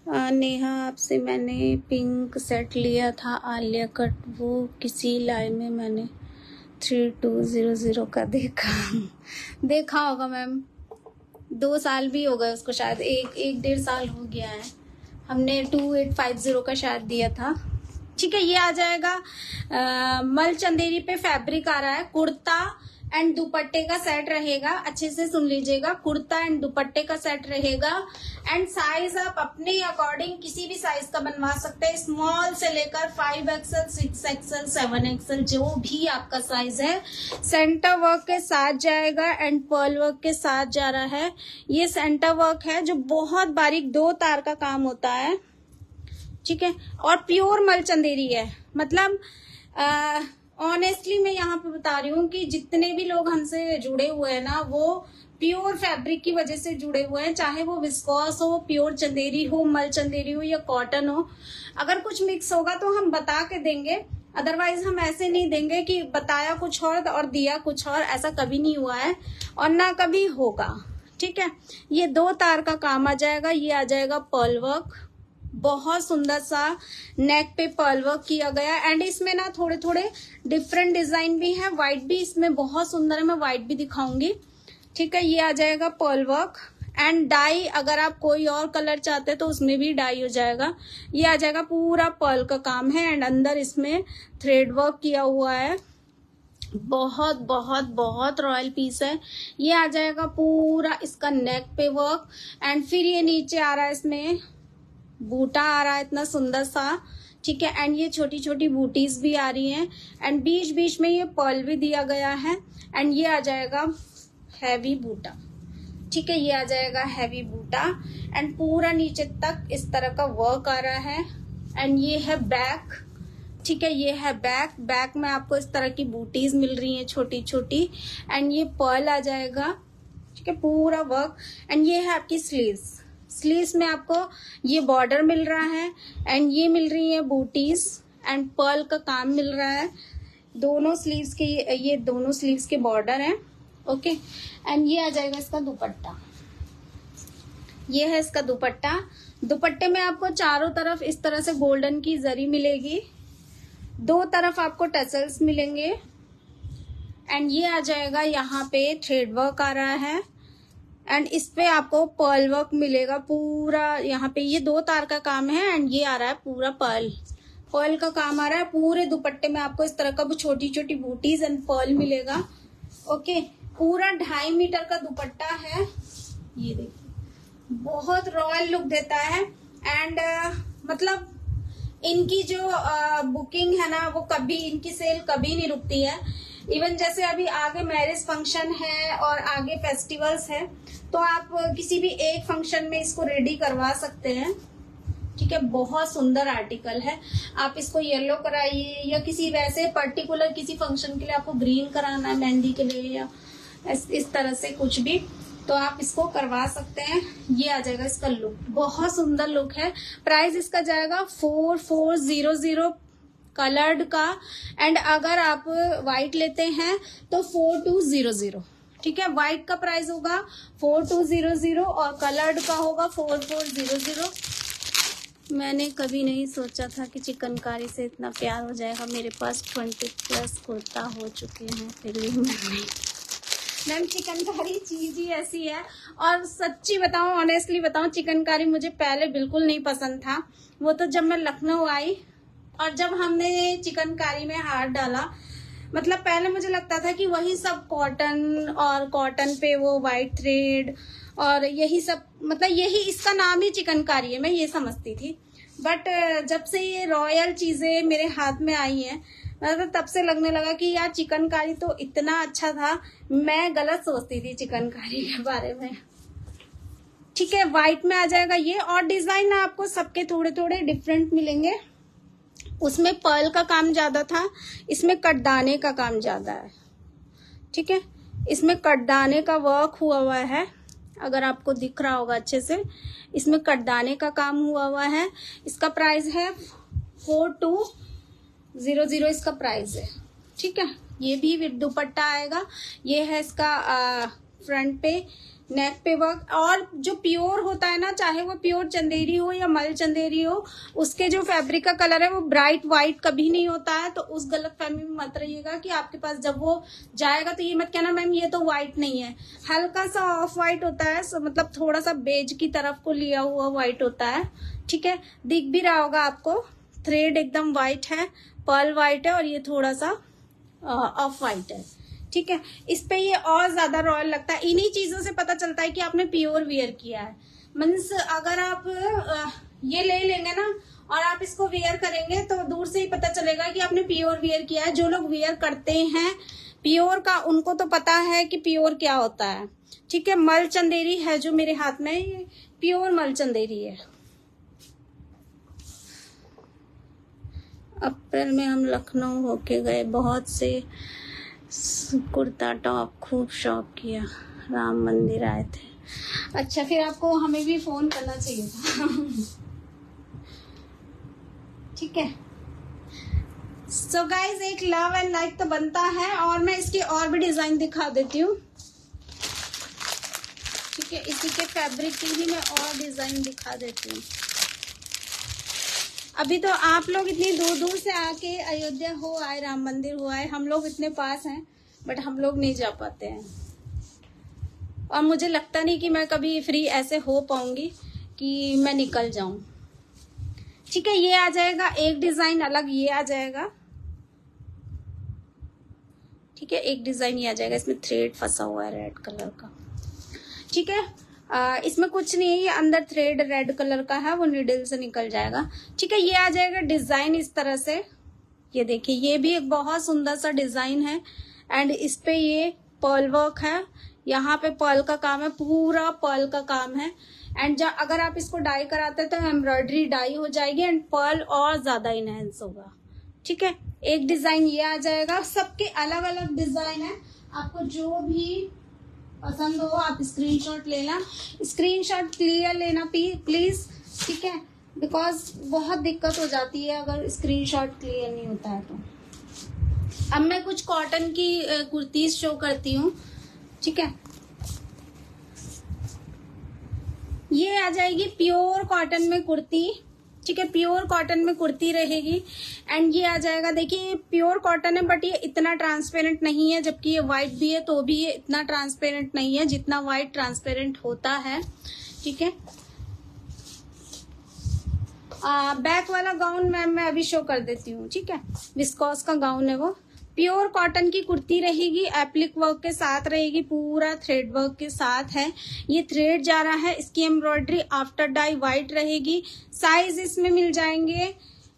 नेहा, आपसे मैंने पिंक सेट लिया था आलिया कट, वो किसी लाइन में मैंने 3200 का देखा होगा मैम, 2 साल भी हो गए उसको, शायद 1-1.5 साल हो गया है। हमने 2850 का शायद दिया था, ठीक है। ये आ जाएगा मल चंदेरी पे फैब्रिक आ रहा है, कुर्ता एंड दुपट्टे का सेट रहेगा, अच्छे से सुन लीजिएगा, कुर्ता एंड दुपट्टे का सेट रहेगा। एंड साइज आप अपने अकॉर्डिंग किसी भी साइज का बनवा सकते हैं, स्मॉल से लेकर 5XL 6XL 7XL जो भी आपका साइज है। सेंटर वर्क के साथ जाएगा एंड पर्ल वर्क के साथ जा रहा है। ये सेंटर वर्क है जो बहुत बारीक 2 तार का काम होता है, ठीक है, और प्योर मल चंदेरी है। मतलब ऑनेस्टली मैं यहाँ पे बता रही हूँ कि जितने भी लोग हमसे जुड़े हुए हैं ना वो प्योर फैब्रिक की वजह से जुड़े हुए हैं, चाहे वो विस्कोस हो, प्योर चंदेरी हो, मल चंदेरी हो या कॉटन हो। अगर कुछ मिक्स होगा तो हम बता के देंगे, अदरवाइज हम ऐसे नहीं देंगे कि बताया कुछ और दिया कुछ और, ऐसा कभी नहीं हुआ है और ना कभी होगा, ठीक है। ये 2 तार का काम आ जाएगा। ये आ जाएगा पर्ल वर्क, बहुत सुंदर सा नेक पे पर्ल वर्क किया गया, एंड इसमें ना थोड़े थोड़े डिफरेंट डिजाइन भी है। व्हाइट भी इसमें बहुत सुंदर है, मैं व्हाइट भी दिखाऊंगी, ठीक है। ये आ जाएगा पर्ल वर्क एंड डाई, अगर आप कोई और कलर चाहते हैं तो उसमें भी डाई हो जाएगा। ये आ जाएगा पूरा पर्ल का काम है एंड अंदर इसमें थ्रेड वर्क किया हुआ है, बहुत बहुत बहुत रॉयल पीस है। ये आ जाएगा पूरा इसका नेक पे वर्क, एंड फिर ये नीचे आ रहा है, इसमें बूटा आ रहा है इतना सुंदर सा, ठीक है। एंड ये छोटी छोटी बूटीज भी आ रही हैं, एंड बीच बीच में ये पर्ल भी दिया गया है। एंड ये आ जाएगा हैवी बूटा। ठीक है, ये आ जाएगा हैवी बूटा एंड पूरा नीचे तक इस तरह का वर्क आ रहा है। एंड ये है बैक। ठीक है, ये है बैक। बैक में आपको इस तरह की बूटीज मिल रही हैं छोटी छोटी। एंड ये पर्ल आ जाएगा। ठीक है, पूरा वर्क। एंड ये है आपकी स्लीव्स। स्लीव्स में आपको ये बॉर्डर मिल रहा है एंड ये मिल रही है बूटीज एंड पर्ल का काम मिल रहा है। दोनों स्लीव्स के ये दोनों स्लीव्स के बॉर्डर हैं। ओके, एंड ये आ जाएगा इसका दुपट्टा। ये है इसका दुपट्टा। दुपट्टे में आपको चारों तरफ इस तरह से गोल्डन की जरी मिलेगी, दो तरफ आपको टसल्स मिलेंगे। एंड ये आ जाएगा, यहाँ पे थ्रेड वर्क आ रहा है एंड इस पे आपको पर्ल वर्क मिलेगा पूरा। यहाँ पे ये 2 तार का काम है एंड ये आ रहा है पूरा पर्ल का काम आ रहा है। पूरे दुपट्टे में आपको इस तरह का छोटी छोटी बूटीज एंड पर्ल मिलेगा। ओके, पूरा 2.5 मीटर का दुपट्टा है। ये देखिए, बहुत रॉयल लुक देता है। एंड मतलब इनकी जो बुकिंग है ना, वो कभी, इनकी सेल कभी नहीं रुकती है। इवन जैसे अभी आगे मैरिज फंक्शन है और आगे फेस्टिवल्स है, तो आप किसी भी एक फंक्शन में इसको रेडी करवा सकते हैं। ठीक है, बहुत सुंदर आर्टिकल है। आप इसको येलो कराइए या किसी वैसे पर्टिकुलर किसी फंक्शन के लिए आपको ग्रीन कराना है, मेहंदी के लिए या इस तरह से कुछ भी, तो आप इसको करवा सकते हैं। ये आ जाएगा इसका लुक, बहुत सुंदर लुक है। प्राइस इसका जाएगा 4400 कलर्ड का। एंड अगर आप व्हाइट लेते हैं तो 4200। ठीक है, व्हाइट का प्राइस होगा 4200 और कलर्ड का होगा 4400। मैंने कभी नहीं सोचा था कि चिकनकारी से इतना प्यार हो जाएगा। मेरे पास 20+ कुर्ता हो चुके हैं, फिर भी मैम चिकनकारी चीज ही ऐसी है। और सच्ची बताऊं, ऑनेस्टली बताऊं, चिकनकारी मुझे पहले बिल्कुल नहीं पसंद था। वो तो जब मैं लखनऊ आई और जब हमने चिकनकारी में हाथ डाला, मतलब पहले मुझे लगता था कि वही सब कॉटन और कॉटन पे वो वाइट थ्रेड और यही सब, मतलब यही इसका नाम ही चिकनकारी है, मैं ये समझती थी। बट जब से ये रॉयल चीजें मेरे हाथ में आई हैं, मतलब तब से लगने लगा कि यार चिकनकारी तो इतना अच्छा था। मैं गलत सोचती थी चिकनकारी के बारे में। ठीक है, व्हाइट में आ जाएगा ये। और डिजाइन ना आपको सबके थोड़े थोड़े डिफरेंट मिलेंगे। उसमें पर्ल का काम ज्यादा था, इसमें कटदाने का काम ज्यादा है। ठीक है, इसमें कटदाने का वर्क हुआ है, अगर आपको दिख रहा होगा अच्छे से, इसमें कटदाने का काम हुआ है। इसका प्राइस है 4200 इसका प्राइस है। ठीक है, ये भी विद दुपट्टा आएगा। ये है इसका फ्रंट पे नेक पे वर्क। और जो प्योर होता है ना, चाहे वो प्योर चंदेरी हो या मल चंदेरी हो, उसके जो फैब्रिक का कलर है वो ब्राइट व्हाइट कभी नहीं होता है। तो उस गलत फहमी में मत रहिएगा कि आपके पास जब वो जाएगा तो ये मत कहना मैम ये तो व्हाइट नहीं है। हल्का सा ऑफ व्हाइट होता है, मतलब थोड़ा सा बेज की तरफ को लिया हुआ व्हाइट होता है। ठीक है, दिख भी रहा होगा आपको, थ्रेड एकदम व्हाइट है, पर्ल व्हाइट है और ये थोड़ा सा ऑफ व्हाइट है। ठीक है, इस पे ये और ज्यादा रॉयल लगता है। इन्हीं चीजों से पता चलता है कि आपने प्योर वियर किया है। मीन्स अगर आप ये ले लेंगे ना और आप इसको वियर करेंगे तो दूर से ही पता चलेगा कि आपने प्योर वियर किया है। जो लोग वियर करते हैं प्योर का, उनको तो पता है कि प्योर क्या होता है। ठीक है, मल चंदेरी है जो मेरे हाथ में, ये प्योर मल चंदेरी है। अप्रैल में हम लखनऊ होके गए, बहुत से कुर्ता टॉप खूब शॉप किया, राम मंदिर आए थे। अच्छा, फिर आपको हमें भी फोन करना चाहिए था। ठीक है, सो गाइज एक लव एंड लाइक तो बनता है। और मैं इसकी और भी डिजाइन दिखा देती हूँ। ठीक है, इसी के फैब्रिक की भी मैं और डिजाइन दिखा देती हूँ। अभी तो आप लोग इतनी दूर दूर से आके अयोध्या हो आए, राम मंदिर हो आए, हम लोग इतने पास हैं बट हम लोग नहीं जा पाते हैं। और मुझे लगता नहीं कि मैं कभी फ्री ऐसे हो पाऊंगी कि मैं निकल जाऊं। ठीक है, ये आ जाएगा एक डिजाइन अलग, ये आ जाएगा। ठीक है, एक डिजाइन ये आ जाएगा, इसमें थ्रेड फंसा हुआ है रेड कलर का। ठीक है, इसमें कुछ नहीं है, ये अंदर थ्रेड रेड कलर का है, वो नीडल से निकल जाएगा। ठीक है, ये आ जाएगा डिजाइन इस तरह से। ये देखिए, ये भी एक बहुत सुंदर सा डिजाइन है एंड इस पे ये पर्ल वर्क है। यहाँ पे पर्ल का काम है, पूरा पर्ल का काम है। एंड अगर आप इसको डाई कराते हैं तो एम्ब्रॉयडरी डाई हो जाएगी एंड पर्ल और ज्यादा इनहेंस होगा। ठीक है, एक डिजाइन ये आ जाएगा। सबके अलग अलग डिजाइन है, आपको जो भी पसंद हो आप स्क्रीनशॉट लेना। स्क्रीनशॉट क्लियर लेना प्लीज, ठीक है, बिकॉज बहुत दिक्कत हो जाती है अगर स्क्रीनशॉट क्लियर नहीं होता है तो। अब मैं कुछ कॉटन की कुर्तीज शो करती हूँ। ठीक है, ये आ जाएगी प्योर कॉटन में कुर्ती। ठीक है, प्योर कॉटन में कुर्ती रहेगी एंड ये आ जाएगा, देखिए प्योर कॉटन है बट ये इतना ट्रांसपेरेंट नहीं है, जबकि ये व्हाइट भी है तो भी ये इतना ट्रांसपेरेंट नहीं है जितना व्हाइट ट्रांसपेरेंट होता है। ठीक है, बैक वाला गाउन मैम मैं अभी शो कर देती हूँ। ठीक है, विस्कॉस का गाउन है, वो प्योर कॉटन की कुर्ती रहेगी, एप्लिक वर्क के साथ रहेगी, पूरा थ्रेड वर्क के साथ है। ये थ्रेड जा रहा है, इसकी एम्ब्रॉयडरी आफ्टर डाई वाइट रहेगी। साइज इसमें मिल जाएंगे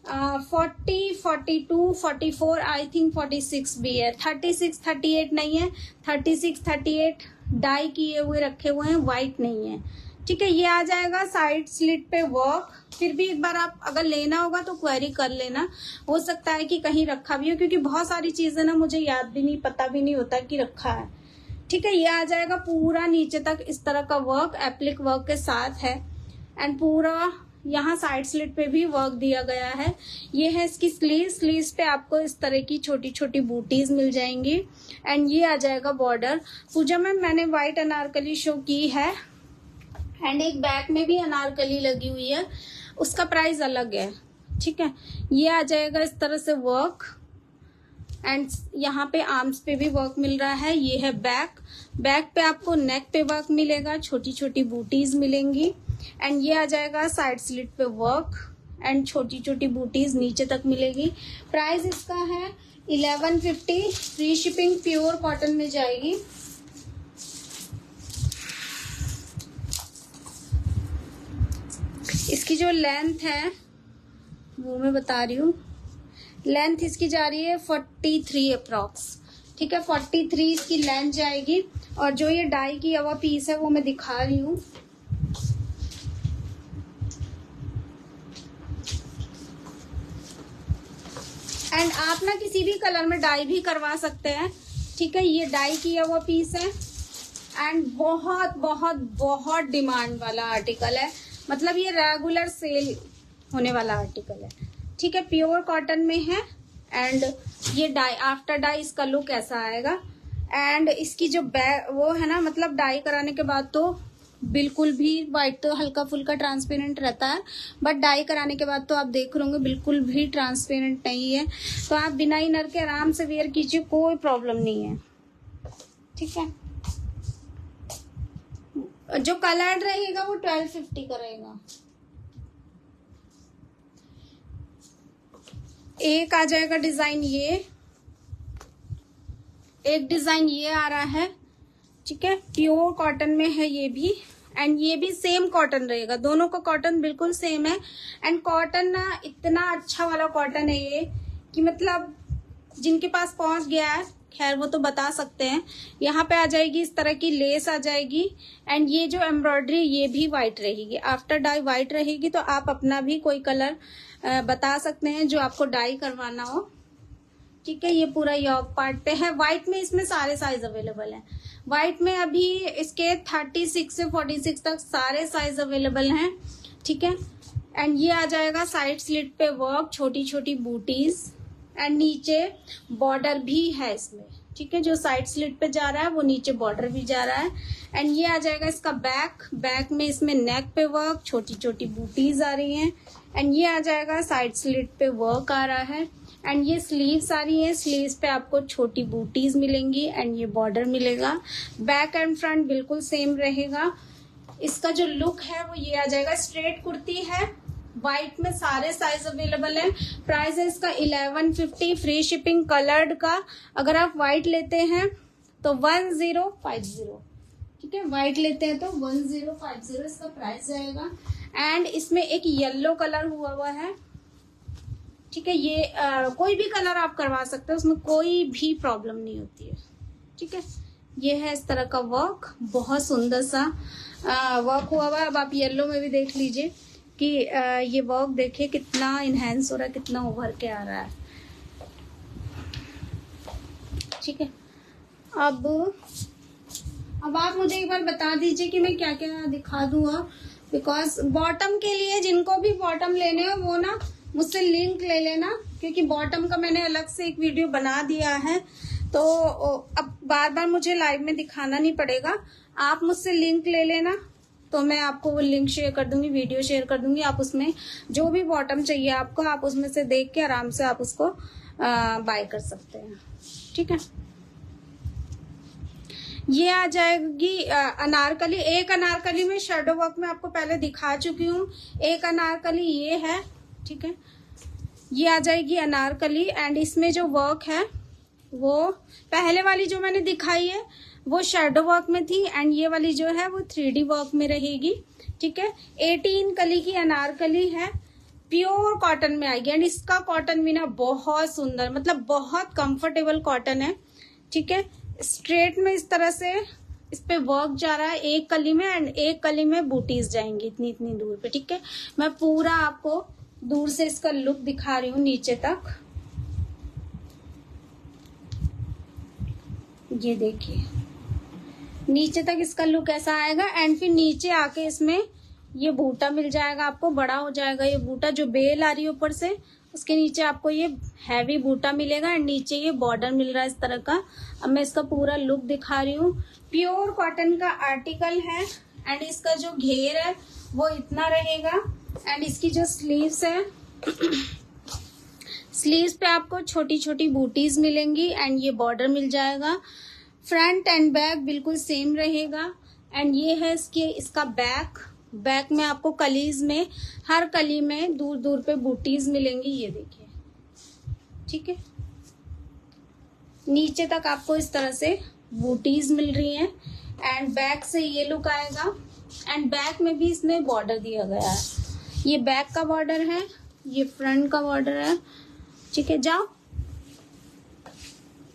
40, 42, 44, आई थिंक 46 भी है। 36, 38 नहीं है, 36, 38 डाई किए हुए रखे हुए हैं, व्हाइट नहीं है। ठीक है, ये आ जाएगा साइड स्लिट पे वर्क। फिर भी एक बार आप अगर लेना होगा तो क्वेरी कर लेना, हो सकता है कि कहीं रखा भी हो, क्योंकि बहुत सारी चीजें ना मुझे याद भी नहीं, पता भी नहीं होता कि रखा है। ठीक है, ये आ जाएगा पूरा नीचे तक इस तरह का वर्क, एप्लिक वर्क के साथ है एंड पूरा यहाँ साइड स्लिट पे भी वर्क दिया गया है। ये है इसकी स्लीव्स पे आपको इस तरह की छोटी छोटी बूटीज मिल जाएंगी एंड ये आ जाएगा बॉर्डर। पूजा मैम मैंने व्हाइट अनारकली शो की है एंड एक बैक में भी अनारकली लगी हुई है, उसका प्राइस अलग है। ठीक है, ये आ जाएगा इस तरह से वर्क एंड यहाँ पे आर्म्स पे भी वर्क मिल रहा है। ये है बैक पे आपको नेक पे वर्क मिलेगा, छोटी छोटी बूटीज मिलेंगी एंड ये आ जाएगा साइड स्लिट पे वर्क एंड छोटी छोटी बूटीज नीचे तक मिलेगी। प्राइस इसका है 1150, फ्री शिपिंग, प्योर कॉटन में जाएगी। इसकी जो लेंथ है वो मैं बता रही हूँ, लेंथ इसकी जा रही है 43 अप्रॉक्स। ठीक है, 43 इसकी लेंथ जाएगी और जो ये डाई की हुआ पीस है वो मैं दिखा रही हूँ। एंड आप ना किसी भी कलर में डाई भी करवा सकते हैं। ठीक है, ये डाई किया हुआ पीस है एंड बहुत बहुत बहुत डिमांड वाला आर्टिकल है, मतलब ये रेगुलर सेल होने वाला आर्टिकल है। ठीक है, प्योर कॉटन में है एंड ये डाई आफ्टर डाई इसका लुक ऐसा आएगा एंड इसकी जो वो है ना, मतलब डाई कराने के बाद तो बिल्कुल भी व्हाइट तो हल्का फुल्का ट्रांसपेरेंट रहता है बट डाई कराने के बाद तो आप देख रहे होंगे बिल्कुल भी ट्रांसपेरेंट नहीं है, तो आप बिना इनर के आराम से वेयर कीजिए, कोई प्रॉब्लम नहीं है। ठीक है, जो कलर्ड रहेगा वो 1250 का रहेगा। एक आ जाएगा डिजाइन, ये एक डिजाइन ये आ रहा है। ठीक है, प्योर कॉटन में है ये भी एंड ये भी सेम कॉटन रहेगा, दोनों का कॉटन बिल्कुल सेम है एंड कॉटन ना इतना अच्छा वाला कॉटन है ये कि मतलब जिनके पास पहुंच गया है खैर वो तो बता सकते हैं। यहाँ पे आ जाएगी इस तरह की लेस आ जाएगी एंड ये जो एम्ब्रॉयडरी ये भी व्हाइट रहेगी, आफ्टर डाई व्हाइट रहेगी, तो आप अपना भी कोई कलर बता सकते हैं जो आपको डाई करवाना हो। ठीक है, ये पूरा यॉक पार्ट पे है, व्हाइट में इसमें सारे साइज अवेलेबल हैं। व्हाइट में अभी इसके 36 से 46 तक सारे साइज अवेलेबल हैं। ठीक है, एंड ये आ जाएगा साइड स्लिट पे वर्क, छोटी छोटी बूटीज एंड नीचे बॉर्डर भी है इसमें। ठीक है, जो साइड स्लिट पे जा रहा है वो नीचे बॉर्डर भी जा रहा है एंड ये आ जाएगा इसका बैक में इसमें नेक पे वर्क, छोटी छोटी बूटीज आ रही हैं एंड ये आ जाएगा साइड स्लिट पे वर्क आ रहा है एंड ये स्लीव्स आ रही है, स्लीव्स पे आपको छोटी बूटीज मिलेंगी एंड ये बॉर्डर मिलेगा। बैक एंड फ्रंट बिल्कुल सेम रहेगा। इसका जो लुक है वो ये आ जाएगा, स्ट्रेट कुर्ती है, व्हाइट में सारे साइज अवेलेबल है। प्राइस है इसका 1150, फ्री शिपिंग, कलर्ड का अगर आप व्हाइट लेते हैं तो 1050। ठीक है, व्हाइट लेते हैं तो 1050 इसका प्राइस जाएगा एंड इसमें एक येलो कलर हुआ है। ठीक है, ये कोई भी कलर आप करवा सकते हैं, उसमें कोई भी प्रॉब्लम नहीं होती है। ठीक है, ये है इस तरह का वर्क, बहुत सुंदर सा वर्क हुआ हुआ है। अब आप येलो में भी देख लीजिए कि ये वर्क देखिए कितना इनहेंस हो रहा है, कितना उभर के आ रहा है। ठीक है, अब आप मुझे एक बार बता दीजिए कि मैं क्या क्या दिखा दूँ अब, बिकॉज बॉटम के लिए जिनको भी बॉटम लेने हो वो ना मुझसे लिंक ले लेना, क्योंकि बॉटम का मैंने अलग से एक वीडियो बना दिया है, तो अब बार बार मुझे लाइव में दिखाना नहीं पड़ेगा। आप मुझसे लिंक ले लेना, तो मैं आपको वो लिंक शेयर कर दूंगी, वीडियो शेयर कर दूंगी। आप उसमें जो भी बॉटम चाहिए आपको, आप उसमें से देख के आराम से आप उसको बाय कर सकते हैं। ठीक है, ये आ जाएगी अनारकली। एक अनारकली में शेडो वर्क में आपको पहले दिखा चुकी हूँ, एक अनारकली ये है। ठीक है, ये आ जाएगी अनारकली, एंड इसमें जो वर्क है वो पहले वाली जो मैंने दिखाई है वो शेडो वर्क में थी, एंड ये वाली जो है वो 3D वर्क में रहेगी। ठीक है, 18 कली की अनारकली है, प्योर कॉटन में आएगी, एंड इसका कॉटन भी ना बहुत सुंदर, मतलब बहुत कंफर्टेबल कॉटन है। ठीक है, स्ट्रेट में इस तरह से इस पे वर्क जा रहा है एक कली में, एंड एक कली में बूटीज जाएंगी इतनी इतनी दूर पे। ठीक है, मैं पूरा आपको दूर से इसका लुक दिखा रही हूँ नीचे तक। ये देखिए नीचे तक इसका लुक ऐसा आएगा, एंड फिर नीचे आके इसमें ये बूटा मिल जाएगा आपको, बड़ा हो जाएगा ये बूटा। जो बेल आ रही है ऊपर से उसके नीचे आपको ये हैवी बूटा मिलेगा, एंड नीचे ये बॉर्डर मिल रहा है इस तरह का। अब मैं इसका पूरा लुक दिखा रही हूँ। प्योर कॉटन का आर्टिकल है, एंड इसका जो घेर है वो इतना रहेगा, एंड इसकी जो स्लीव्स है स्लीव्स पे आपको छोटी छोटी बूटीज मिलेंगी, एंड ये बॉर्डर मिल जाएगा। फ्रंट एंड बैक बिल्कुल सेम रहेगा, एंड ये है इसका बैक में आपको कलीज में हर कली में दूर दूर पे बूटीज मिलेंगी, ये देखिए। ठीक है, नीचे तक आपको इस तरह से बूटीज मिल रही हैं, एंड बैक से ये लुक आएगा, एंड बैक में भी इसमें बॉर्डर दिया गया है। ये बैक का बॉर्डर है, ये फ्रंट का बॉर्डर है। ठीक है, जाओ।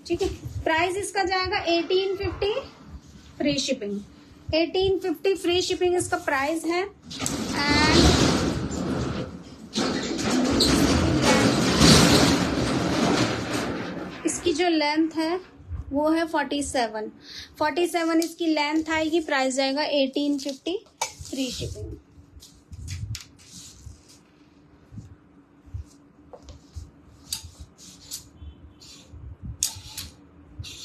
ठीक है, प्राइस इसका जाएगा 1850 फ्री शिपिंग, 1850 फ्री शिपिंग इसका प्राइस है। एंड इसकी जो लेंथ है वो है 47 इसकी लेंथ आएगी। प्राइस जाएगा 1850 फ्री शिपिंग।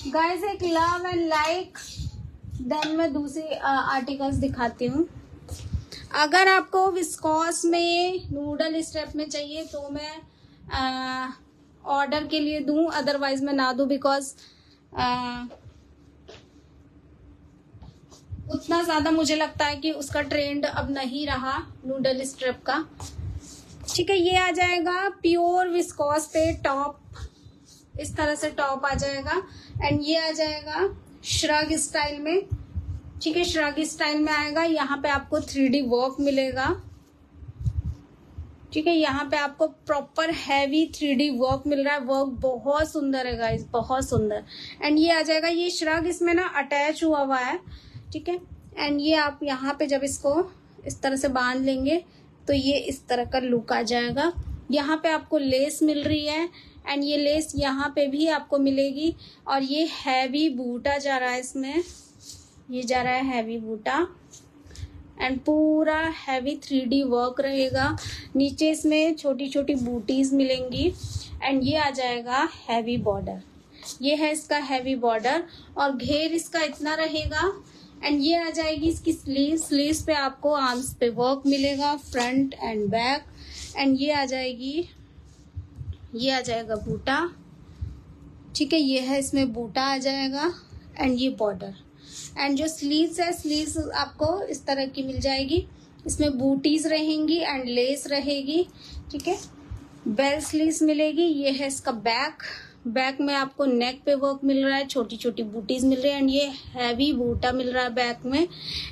गाइस एक लव एंड लाइक, देन मैं दूसरी आर्टिकल्स दिखाती हूँ। अगर आपको विस्कॉस में नूडल स्टेप में चाहिए तो मैं ऑर्डर के लिए दूं, अदरवाइज मैं ना दूं, बिकॉज उतना ज्यादा मुझे लगता है कि उसका ट्रेंड अब नहीं रहा नूडल स्ट्रिप का। ठीक है, ये आ जाएगा प्योर विस्कॉस पे टॉप, इस तरह से टॉप आ जाएगा, एंड ये आ जाएगा श्रग स्टाइल में। ठीक है, श्रग स्टाइल में आएगा। यहाँ पे आपको 3D वर्क मिलेगा। ठीक है, यहाँ पे आपको प्रॉपर हैवी 3D वर्क मिल रहा है। वर्क बहुत सुंदर है गाइस, बहुत सुंदर। एंड ये आ जाएगा, ये श्रग इसमें ना अटैच हुआ हुआ है। ठीक है, एंड ये आप यहाँ पे जब इसको इस तरह से बांध लेंगे तो ये इस तरह का लुक आ जाएगा। यहाँ पे आपको लेस मिल रही है, एंड ये लेस यहाँ पे भी आपको मिलेगी, और ये हैवी बूटा जा रहा है इसमें, ये जा रहा है हैवी बूटा, एंड पूरा हैवी 3D वर्क रहेगा। नीचे इसमें छोटी छोटी बूटीज मिलेंगी, एंड ये आ जाएगा हैवी बॉर्डर। ये है इसका हैवी बॉर्डर, और घेर इसका इतना रहेगा। एंड ये आ जाएगी इसकी स्लीव्स पे आपको आर्म्स पे वर्क मिलेगा, फ्रंट एंड बैक। एंड ये आ जाएगा बूटा। ठीक है, ये है इसमें बूटा आ जाएगा, एंड ये बॉर्डर। एंड जो स्लीव्स है, स्लीव्स आपको इस तरह की मिल जाएगी, इसमें बूटीज रहेंगी एंड लेस रहेगी। ठीक है, बेल स्लीव्स मिलेगी। ये है इसका बैक में आपको नेक पे वर्क मिल रहा है, छोटी छोटी बूटीज मिल रही है, एंड ये हैवी बूटा मिल रहा है बैक में।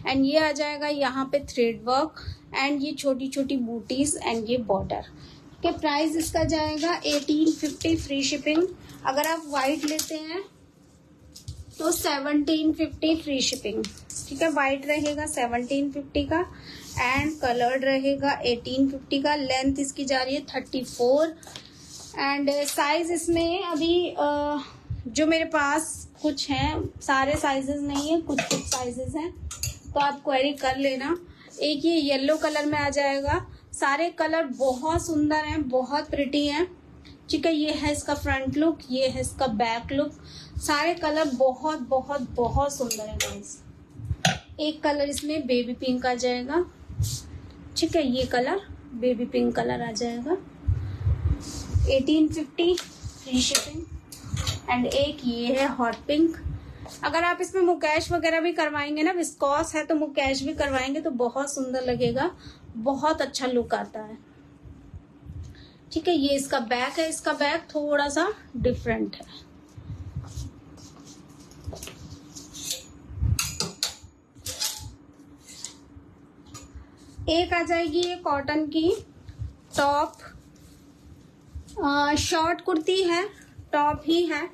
एंड ये आ जाएगा यहाँ पे थ्रेड वर्क, एंड ये छोटी छोटी बूटीज, एंड ये बॉर्डर। ठीक है, प्राइस इसका जाएगा 1850 फ्री शिपिंग। अगर आप व्हाइट लेते हैं तो 1750 फ्री शिपिंग, ठीक है। वाइट रहेगा 1750 का एंड कलर्ड रहेगा 1850 का। लेंथ इसकी जा रही है 34 एंड साइज इसमें अभी जो मेरे पास कुछ हैं, सारे साइजेस नहीं है, कुछ कुछ साइजेस हैं, तो आप क्वेरी कर लेना। एक ये येलो कलर में आ जाएगा। सारे कलर बहुत सुंदर हैं, बहुत प्रिटी हैं, ठीक है। ये है इसका फ्रंट लुक, ये है इसका बैक लुक। सारे कलर बहुत बहुत बहुत सुंदर है गाइस। एक कलर इसमें बेबी पिंक आ जाएगा, ठीक है। ये कलर बेबी पिंक कलर आ जाएगा, 1850 फ्री शिपिंग। एंड एक ये है हॉट पिंक। अगर आप इसमें मुकेश वगैरह भी करवाएंगे ना, विस्कॉस है तो मुकेश भी करवाएंगे तो बहुत सुंदर लगेगा, बहुत अच्छा लुक आता है, ठीक है। ये इसका बैक है। इसका बैक थोड़ा सा डिफरेंट है। एक आ जाएगी ये कॉटन की टॉप, शॉर्ट कुर्ती है, टॉप ही है,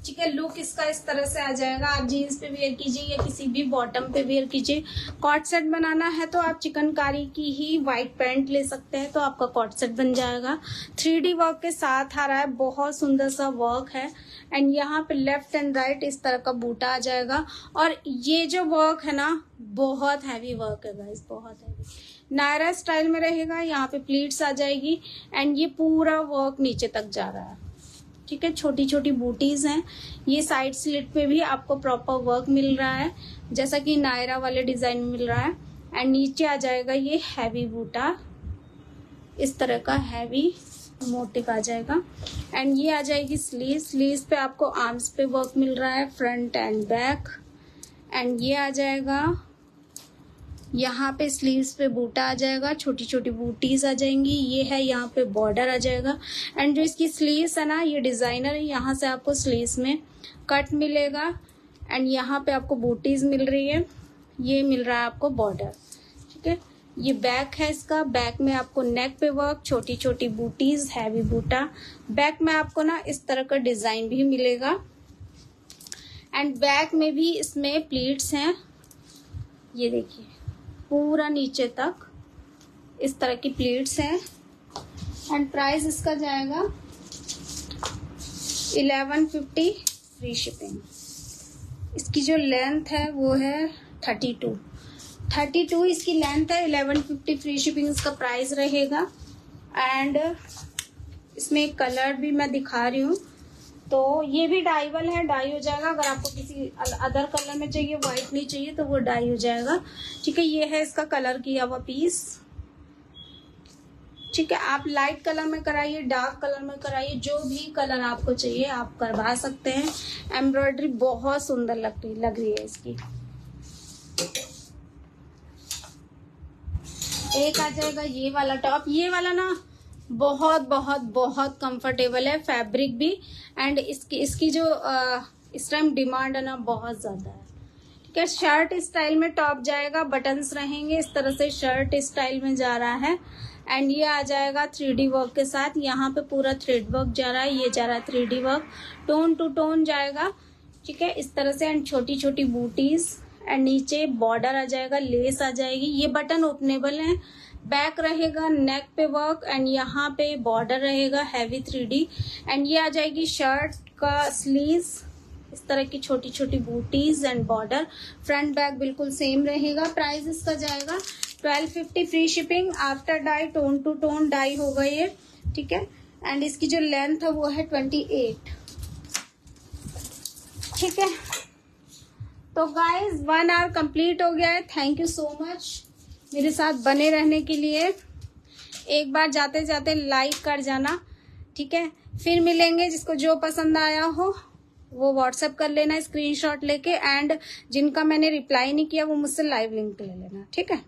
ठीक है। लुक इसका इस तरह से आ जाएगा। आप जीन्स पे वेयर कीजिए या किसी भी बॉटम पे वेयर कीजिए। कॉट सेट बनाना है तो आप चिकनकारी की ही वाइट पैंट ले सकते हैं, तो आपका कॉट सेट बन जाएगा। 3D वर्क के साथ आ रहा है, बहुत सुंदर सा वर्क है। एंड यहाँ पे लेफ्ट एंड राइट इस तरह का बूटा आ जाएगा। और ये जो वर्क है ना, बहुत हैवी वर्क है गाइस, बहुत हैवी। नायरा स्टाइल में रहेगा। यहाँ पे प्लीट्स आ जाएगी एंड ये पूरा वर्क नीचे तक जा रहा है, ठीक है। छोटी छोटी बूटीज हैं। ये साइड स्लिट पे भी आपको प्रॉपर वर्क मिल रहा है, जैसा कि नायरा वाले डिजाइन में मिल रहा है। एंड नीचे आ जाएगा ये हैवी बूटा, इस तरह का हैवी मोटिव आ जाएगा। एंड ये आ जाएगी स्लीव। स्लीव पे आपको आर्म्स पे वर्क मिल रहा है, फ्रंट एंड बैक। एंड ये आ जाएगा, यहाँ पे स्लीव्स पे बूटा आ जाएगा, छोटी छोटी बूटीज आ जाएंगी। ये है यहाँ पे बॉर्डर आ जाएगा। एंड जो इसकी स्लीव्स है ना, ये डिजाइनर है, यहाँ से आपको स्लीव्स में कट मिलेगा एंड यहाँ पे आपको बूटीज मिल रही है, ये मिल रहा है आपको बॉर्डर, ठीक है। ये बैक है इसका। बैक में आपको नेक पे वर्क, छोटी छोटी बूटीज, हैवी बूटा। बैक में आपको ना इस तरह का डिजाइन भी मिलेगा। एंड बैक में भी इसमें प्लीट्स हैं, ये देखिए पूरा नीचे तक इस तरह की प्लीट्स हैं। एंड प्राइस इसका जाएगा 1150 फ्री शिपिंग। इसकी जो लेंथ है वो है 32 इसकी लेंथ है। 1150 फ्री शिपिंग इसका प्राइस रहेगा। एंड इसमें एक कलर भी मैं दिखा रही हूँ, तो ये भी डाइबल है, डाई हो जाएगा। अगर आपको किसी अदर कलर में चाहिए, व्हाइट नहीं चाहिए, तो वो डाई हो जाएगा, ठीक है। ये है इसका कलर किया हुआ पीस, ठीक है। आप लाइट कलर में कराइए, डार्क कलर में कराइए, जो भी कलर आपको चाहिए आप करवा सकते हैं। एम्ब्रॉयडरी बहुत सुंदर लग रही है इसकी। एक आ जाएगा ये वाला टॉप। ये वाला ना बहुत बहुत बहुत कंफर्टेबल है, फैब्रिक भी। एंड इसकी जो इस टाइम डिमांड है ना, बहुत ज्यादा है, ठीक है। शर्ट स्टाइल में टॉप जाएगा, बटन्स रहेंगे इस तरह से, शर्ट स्टाइल में जा रहा है। एंड ये आ जाएगा 3D वर्क के साथ। यहाँ पे पूरा थ्रेड वर्क जा रहा है, ये जा रहा है 3D work, tone to tone जाएगा, ठीक है, इस तरह से। एंड छोटी छोटी बूटीज एंड नीचे बॉर्डर आ जाएगा, लेस आ जाएगी। ये बटन ओपनेबल है। बैक रहेगा, नेक पे वर्क एंड यहाँ पे बॉर्डर रहेगा हैवी 3D। एंड ये आ जाएगी शर्ट का स्लीव्स, इस तरह की छोटी छोटी बूटीज एंड बॉर्डर। फ्रंट बैक बिल्कुल सेम रहेगा। प्राइस इसका जाएगा 1250 free shipping. After dye, tone to tone dye होगा ये, ठीक है। एंड इसकी जो लेंथ है वो है 28, ठीक है। तो गाइज 1 आवर कंप्लीट हो गया है। थैंक यू सो मच मेरे साथ बने रहने के लिए। एक बार जाते जाते लाइक कर जाना, ठीक है। फिर मिलेंगे। जिसको जो पसंद आया हो वो व्हाट्सएप कर लेना स्क्रीनशॉट लेके। एंड जिनका मैंने रिप्लाई नहीं किया वो मुझसे लाइव लिंक ले लेना, ठीक है।